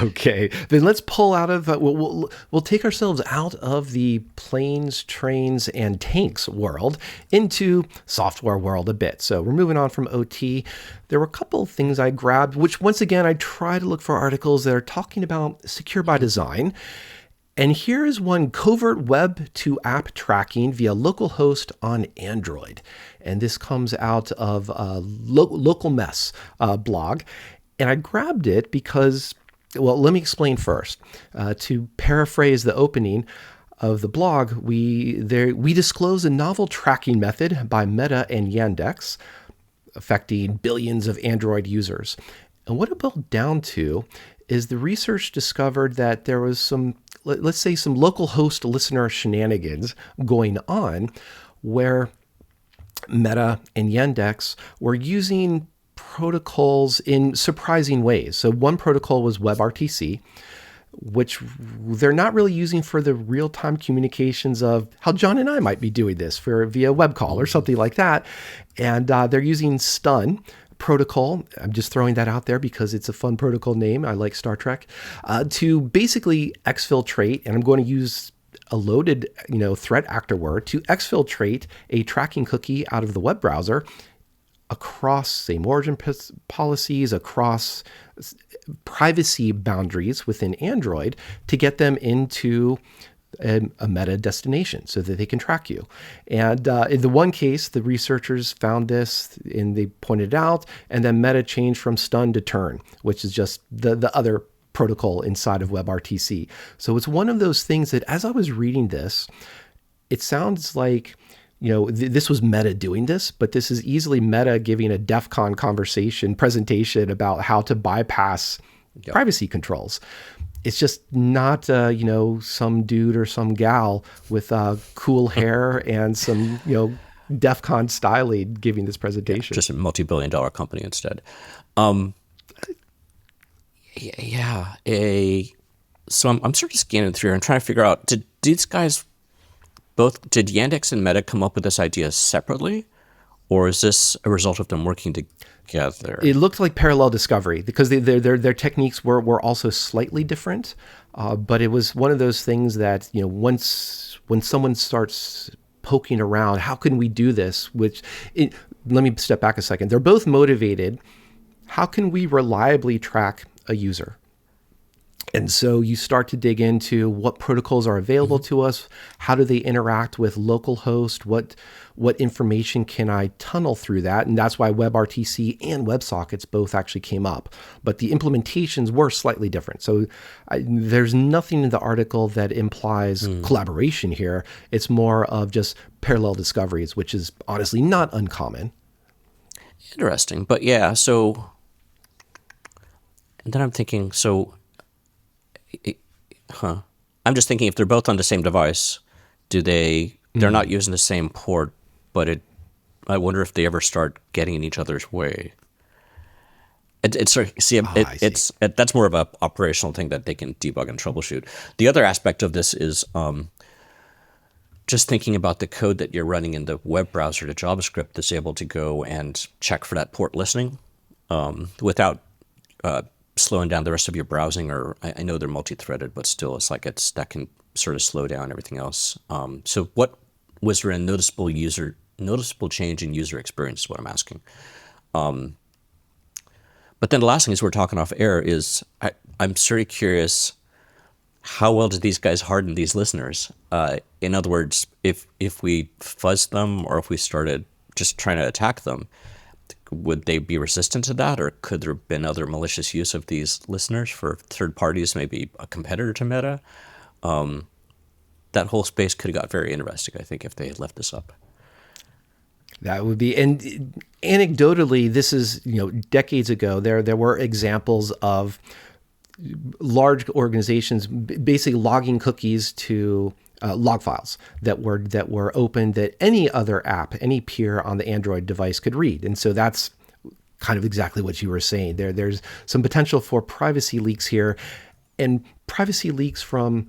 Okay, then let's pull out of, we'll take ourselves out of the planes, trains, and tanks world into software world a bit. So we're moving on from OT. There were a couple of things I grabbed, which once again, I try to look for articles that are talking about secure by design. And here is one: covert web to app tracking via localhost on Android. And this comes out of Local Mess blog. And I grabbed it because, well, let me explain first. To paraphrase the opening of the blog, we disclose a novel tracking method by Meta and Yandex affecting billions of Android users. And what it boiled down to is the research discovered that there was some, let's say, some local host listener shenanigans going on where Meta and Yandex were using protocols in surprising ways. So one protocol was WebRTC, which they're not really using for the real-time communications of how John and I might be doing this via web call or something like that. And they're using Stun protocol. I'm just throwing that out there because it's a fun protocol name. I like Star Trek. To basically exfiltrate, and I'm going to use a loaded, threat actor word to exfiltrate a tracking cookie out of the web browser across same origin policies, across privacy boundaries within Android to get them into a meta destination so that they can track you. And in the one case, the researchers found this and they pointed it out, and then Meta changed from Stun to Turn, which is just the other protocol inside of WebRTC. So it's one of those things that as I was reading this, it sounds like, this was Meta doing this, but this is easily Meta giving a DEF CON presentation about how to bypass privacy controls. It's just not, some dude or some gal with cool hair and some, DEF CON styling giving this presentation. Just a multi-billion-dollar company instead. So I'm sort of scanning through and trying to figure out, did these guys did Yandex and Meta come up with this idea separately, or is this a result of them working together? It looked like parallel discovery because their techniques were also slightly different, but it was one of those things that, when someone starts poking around, how can we do this? Let me step back a second. They're both motivated. How can we reliably track a user? And so you start to dig into what protocols are available to us. How do they interact with localhost? What information can I tunnel through that? And that's why WebRTC and WebSockets both actually came up. But the implementations were slightly different. So there's nothing in the article that implies collaboration here. It's more of just parallel discoveries, which is honestly not uncommon. Interesting. But yeah, so... And then I'm thinking, I'm just thinking if they're both on the same device, they're not using the same port, but I wonder if they ever start getting in each other's way. That's more of an operational thing that they can debug and troubleshoot. The other aspect of this is just thinking about the code that you're running in the web browser, the JavaScript that's able to go and check for that port listening without slowing down the rest of your browsing, or I know they're multi-threaded, but still that can sort of slow down everything else. So what was there a noticeable change in user experience is what I'm asking. But then the last thing is we're talking off air is I'm sort of curious, how well did these guys harden these listeners? In other words, if we fuzzed them or if we started just trying to attack them, would they be resistant to that, or could there have been other malicious use of these listeners for third parties, maybe a competitor to Meta? That whole space could have got very interesting, I think, if they had left this up. That would be, and anecdotally, this is, decades ago, there were examples of large organizations basically logging cookies to log files that were open that any other app, any peer on the Android device could read. And so that's kind of exactly what you were saying. There's some potential for privacy leaks here, and privacy leaks from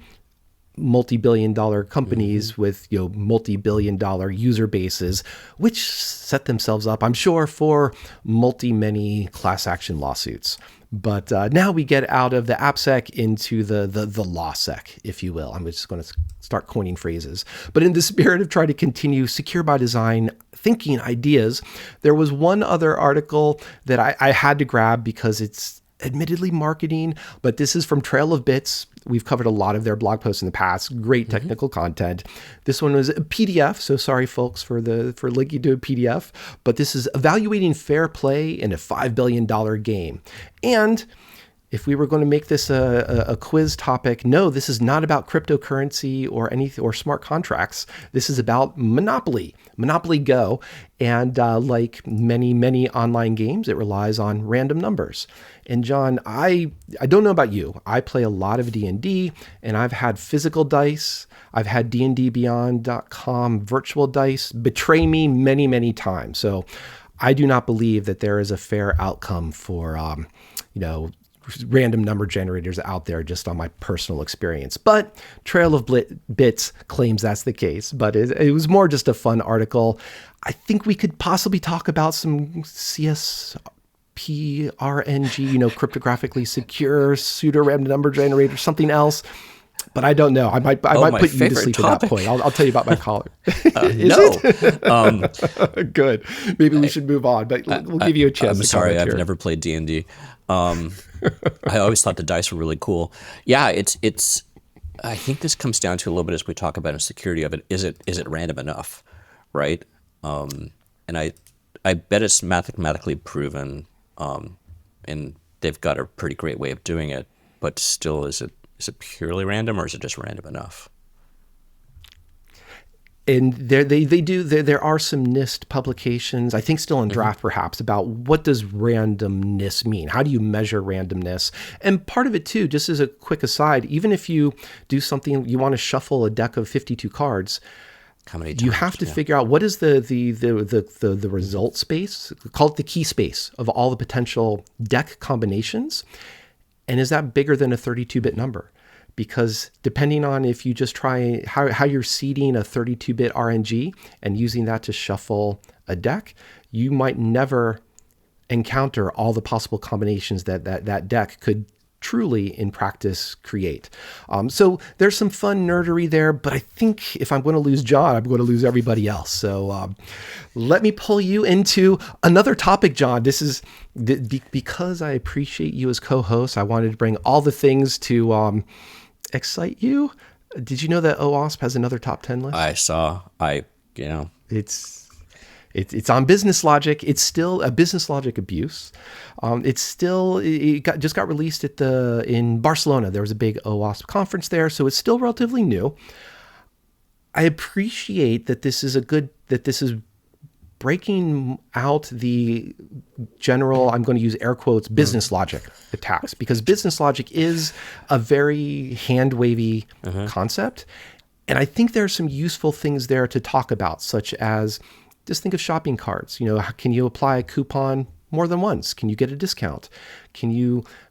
multi-billion-dollar companies with multi-billion-dollar user bases, which set themselves up, I'm sure, for many class action lawsuits. But now we get out of the AppSec into the LawSec, if you will. I'm just going to start coining phrases. But in the spirit of trying to continue secure by design thinking ideas, there was one other article that I had to grab because it's admittedly marketing, but this is from Trail of Bits. We've covered a lot of their blog posts in the past. Great technical content. This one was a PDF, so sorry folks for linking to a PDF, but this is evaluating fair play in a $5 billion game. And if we were going to make this a quiz topic, no, this is not about cryptocurrency or smart contracts. This is about Monopoly Go. And like many online games, it relies on random numbers. And John, I don't know about you. I play a lot of D&D, and I've had physical dice. I've had dndbeyond.com virtual dice betray me many times. So I do not believe that there is a fair outcome for, random number generators out there, just on my personal experience. But Trail of Bits claims that's the case, but it was more just a fun article. I think we could possibly talk about some CSPRNG, cryptographically secure pseudo-random number generator, something else. But I don't know. I might put you to sleep at that point. I'll tell you about my caller. No. Good. Maybe we should move on, but we'll give you a chance. I'm sorry, I've never played D&D. I always thought the dice were really cool. Yeah, it's. I think this comes down to a little bit as we talk about insecurity of it. Is it random enough, right? And I bet it's mathematically proven, and they've got a pretty great way of doing it. But still, is it purely random, or is it just random enough? And there are some NIST publications, I think still in draft perhaps, about what does randomness mean? How do you measure randomness? And part of it too, just as a quick aside, even if you do something, you want to shuffle a deck of 52 cards, how many times, you have to figure out what is the result space, call it the key space of all the potential deck combinations. And is that bigger than a 32-bit number? Because depending on if you just try how you're seeding a 32-bit RNG and using that to shuffle a deck, you might never encounter all the possible combinations that deck could truly in practice create. So there's some fun nerdery there, but I think if I'm going to lose John, I'm going to lose everybody else. So let me pull you into another topic, John. This is because I appreciate you as co-host. I wanted to bring all the things to excite you. Did you know that OWASP has another top 10 list? I saw. It's on Business Logic. It's still a Business Logic abuse. Just got released in Barcelona. There was a big OWASP conference there, so it's still relatively new. I appreciate that this is breaking out the general, I'm going to use air quotes, business logic attacks, because business logic is a very hand-wavy concept. And I think there are some useful things there to talk about, such as just think of shopping carts. Can you apply a coupon more than once? Can you get a discount?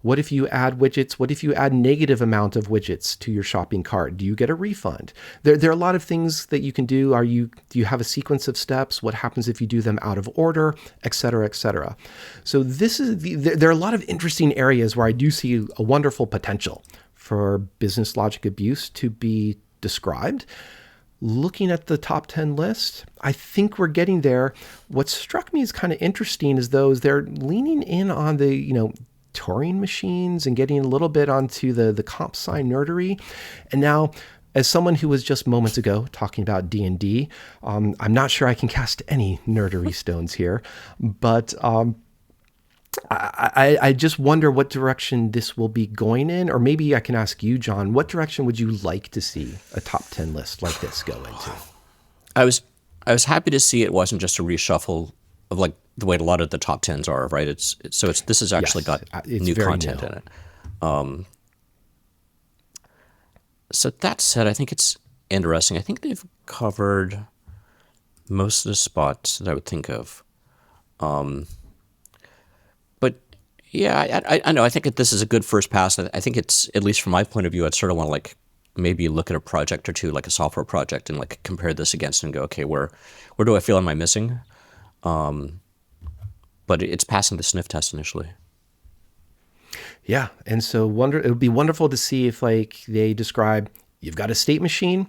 What if you add widgets? What if you add negative amount of widgets to your shopping cart? Do you get a refund? There are a lot of things that you can do. Do you have a sequence of steps? What happens if you do them out of order, et cetera, et cetera? So there are a lot of interesting areas where I do see a wonderful potential for business logic abuse to be described. Looking at the top 10 list, I think we're getting there. What struck me as kind of interesting is they're leaning in on the, Turing machines and getting a little bit onto the comp sci nerdery. And now as someone who was just moments ago talking about D&D, I'm not sure I can cast any nerdery stones here, but I just wonder what direction this will be going in, or maybe I can ask you, John, what direction would you like to see a top 10 list like this go into? I was happy to see it wasn't just a reshuffle of like the way a lot of the top 10s are, right? This has actually got new content in it. So that said, I think it's interesting. I think they've covered most of the spots that I would think of. But yeah, I know. I think this is a good first pass. I think it's, at least from my point of view, I'd sort of want to like maybe look at a project or two, like a software project, and like compare this against and go, okay, where do I feel am I missing? But it's passing the sniff test initially. Yeah, and so it would be wonderful to see if like they describe, you've got a state machine.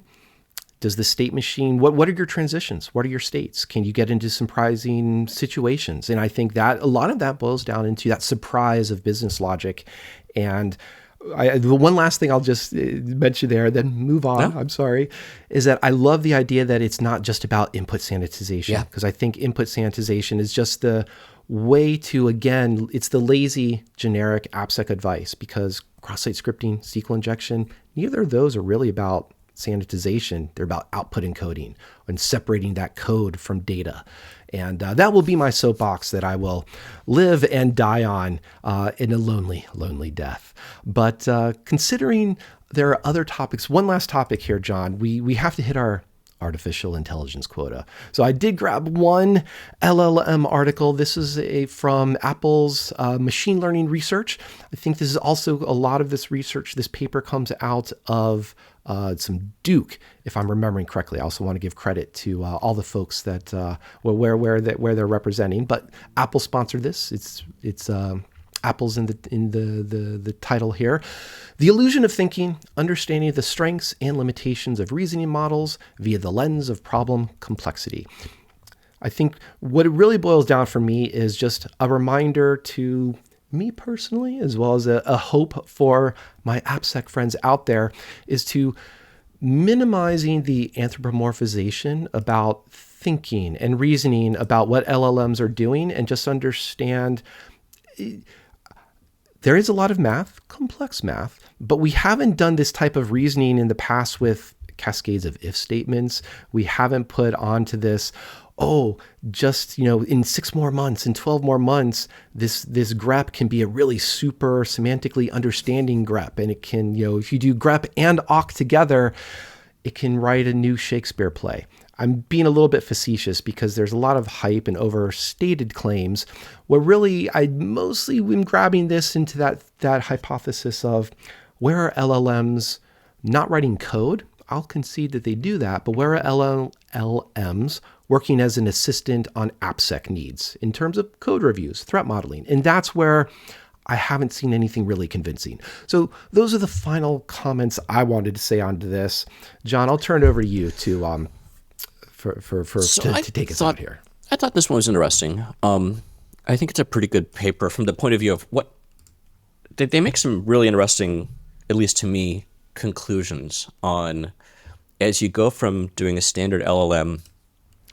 Does the state machine, what are your transitions? What are your states? Can you get into surprising situations? And I think that a lot of that boils down into that surprise of business logic. And the one last thing I'll just mention there, then move on, I'm sorry, is that I love the idea that it's not just about input sanitization, because I think input sanitization is just the way to, again, it's the lazy generic AppSec advice, because cross-site scripting, SQL injection, neither of those are really about sanitization. They're about output encoding and separating that code from data. And that will be my soapbox that I will live and die on in a lonely, lonely death. But considering there are other topics, one last topic here, John, we have to hit our artificial intelligence quota. So I did grab one LLM article. This is from Apple's machine learning research. I think this is also a lot of this research. This paper comes out of some Duke, if I'm remembering correctly. I also want to give credit to all the folks that where they're representing. But Apple sponsored this. It's Apple's in the title here. The illusion of thinking, understanding the strengths and limitations of reasoning models via the lens of problem complexity. I think what it really boils down for me is just a reminder to me personally, as well as a hope for my AppSec friends out there, is to minimizing the anthropomorphization about thinking and reasoning about what LLMs are doing, and just understand there is a lot of math, complex math, but we haven't done this type of reasoning in the past with cascades of if statements. We haven't put onto this, just, in 6 more months, in 12 more months, this grep can be a really super semantically understanding grep. And it can, if you do grep and awk together, it can write a new Shakespeare play. I'm being a little bit facetious because there's a lot of hype and overstated claims, where really I mostly am grabbing this into that hypothesis of, where are LLMs not writing code? I'll concede that they do that, but where are LLMs working as an assistant on AppSec needs in terms of code reviews, threat modeling? And that's where I haven't seen anything really convincing. So those are the final comments I wanted to say onto this. John, I'll turn it over to you to take us out here. I thought this one was interesting. I think it's a pretty good paper from the point of view of what they make some really interesting, at least to me, conclusions on, as you go from doing a standard LLM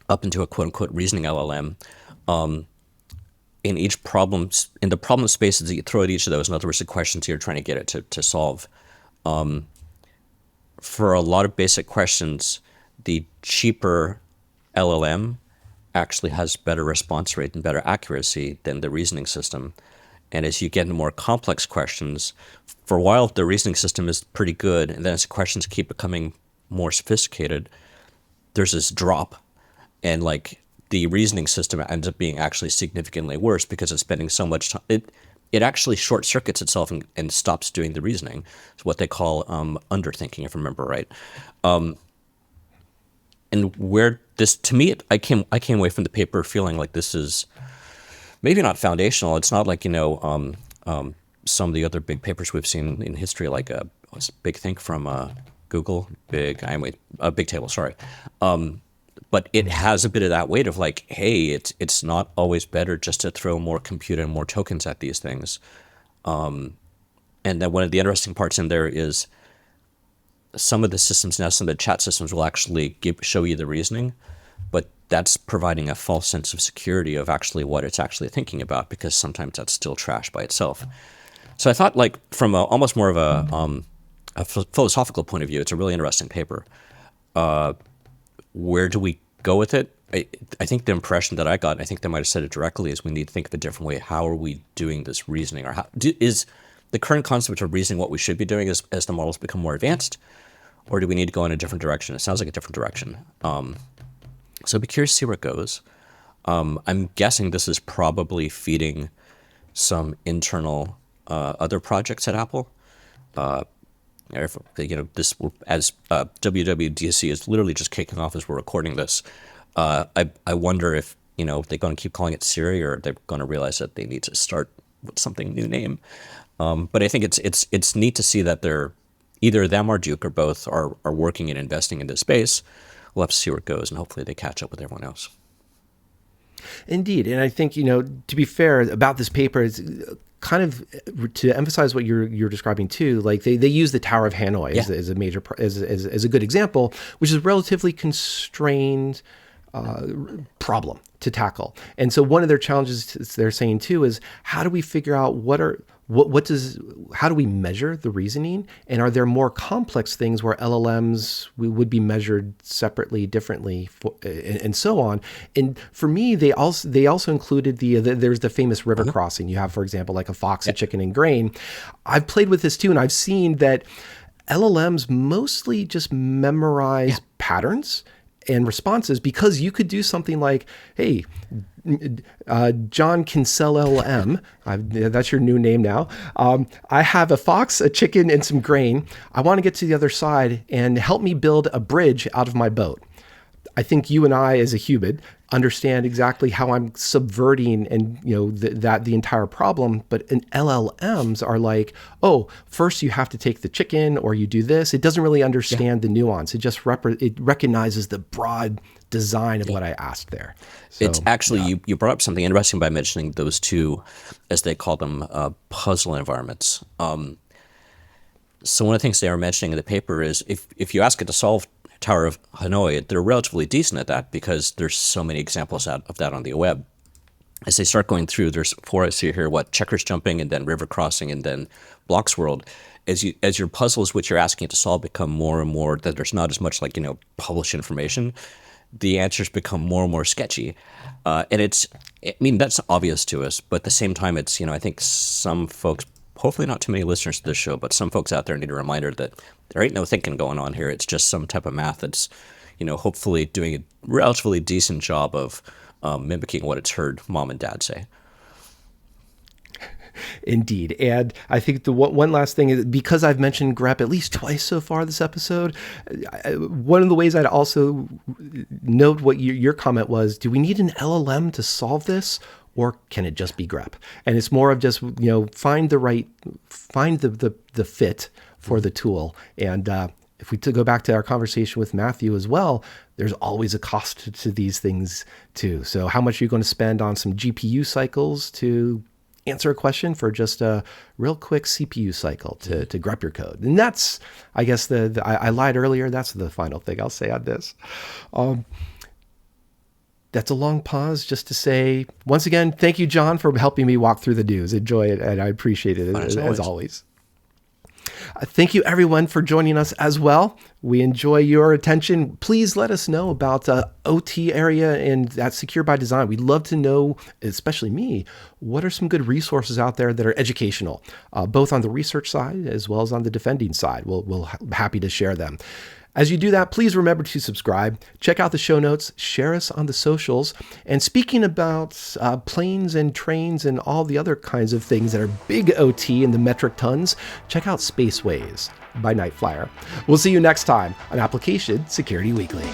up into a quote unquote reasoning LLM, in each problem, in the problem spaces that you throw at each of those, in other words, the questions you're trying to get it to solve. For a lot of basic questions, the cheaper LLM actually has better response rate and better accuracy than the reasoning system. And as you get into more complex questions, for a while, the reasoning system is pretty good. And then as questions keep becoming more sophisticated, there's this drop. And like the reasoning system ends up being actually significantly worse because it's spending so much time. It actually short circuits itself and stops doing the reasoning. It's what they call underthinking, if I remember right. And where this, to me, I came away from the paper feeling like this is maybe not foundational. It's not like, some of the other big papers we've seen in history, like a big think from Google, Bigtable, sorry. But it has a bit of that weight of like, hey, it's not always better just to throw more compute and more tokens at these things. And then one of the interesting parts in there is some of the systems now, some of the chat systems will actually show you the reasoning, but that's providing a false sense of security of actually what it's actually thinking about, because sometimes that's still trash by itself. So I thought, like, from almost more of a philosophical point of view, it's a really interesting paper. Where do we go with it? I think the impression that I got, and I think they might have said it directly, is we need to think of a different way. How are we doing this reasoning? Or is the current concept of reasoning what we should be doing as the models become more advanced? Or do we need to go in a different direction? It sounds like a different direction. So I'd be curious to see where it goes. I'm guessing this is probably feeding some internal other projects at Apple. This, as WWDC is literally just kicking off as we're recording this. I wonder if they're going to keep calling it Siri, or they're going to realize that they need to start with something new name. But I think it's neat to see that they're either them or Duke or both are working and investing in this space. We'll have to see where it goes, and hopefully they catch up with everyone else. Indeed. And I think, to be fair about this paper, it's kind of to emphasize what you're describing too. Like they use the Tower of Hanoi as a major, as a good example, which is a relatively constrained problem to tackle. And so one of their challenges they're saying too is, how do we figure out how do we measure the reasoning? And are there more complex things where LLMs would be measured separately, differently, and so on? And for me, they also included there's the famous river crossing. You have, for example, like a fox, a chicken, and grain. I've played with this too, and I've seen that LLMs mostly just memorize patterns and responses, because you could do something like, hey, John Kinsella LM, that's your new name now. I have a fox, a chicken, and some grain. I want to get to the other side, and help me build a bridge out of my boat. I think you and I, as a human, understand exactly how I'm subverting and the entire problem. But in LLMs are like, oh, first you have to take the chicken, or you do this. It doesn't really understand the nuance. It just it recognizes the broad design of what I asked there. So, it's actually you brought up something interesting by mentioning those two, as they call them, puzzle environments. So one of the things they are mentioning in the paper is if you ask it to solve Tower of Hanoi, they're relatively decent at that, because there's so many examples of that on the web. As they start going through, there's four I see here: checkers jumping, and then river crossing, and then blocks world. As your puzzles, which you're asking it to solve, become more and more, that there's not as much published information, the answers become more and more sketchy. And that's obvious to us, but at the same time, it's, I think some folks, hopefully not too many listeners to this show, but some folks out there need a reminder that there ain't no thinking going on here. It's just some type of math that's, hopefully doing a relatively decent job of mimicking what it's heard mom and dad say. Indeed. And I think the one last thing is, because I've mentioned grep at least twice so far this episode, one of the ways I'd also note what your comment was, do we need an LLM to solve this? Or can it just be grep? And it's more of just, find the fit for the tool. And if we go back to our conversation with Matthew as well, there's always a cost to these things too. So how much are you going to spend on some GPU cycles to answer a question for just a real quick CPU cycle to grep your code? And that's, I guess, I lied earlier. That's the final thing I'll say on this. That's a long pause just to say, once again, thank you, John, for helping me walk through the news. Enjoy it, and I appreciate it as always. Thank you, everyone, for joining us as well. We enjoy your attention. Please let us know about OT area and that Secure by Design. We'd love to know, especially me, what are some good resources out there that are educational, both on the research side as well as on the defending side. We'll happy to share them. As you do that, please remember to subscribe, check out the show notes, share us on the socials. And speaking about planes and trains and all the other kinds of things that are big OT in the metric tons, check out Spaceways by Nightflyer. We'll see you next time on Application Security Weekly.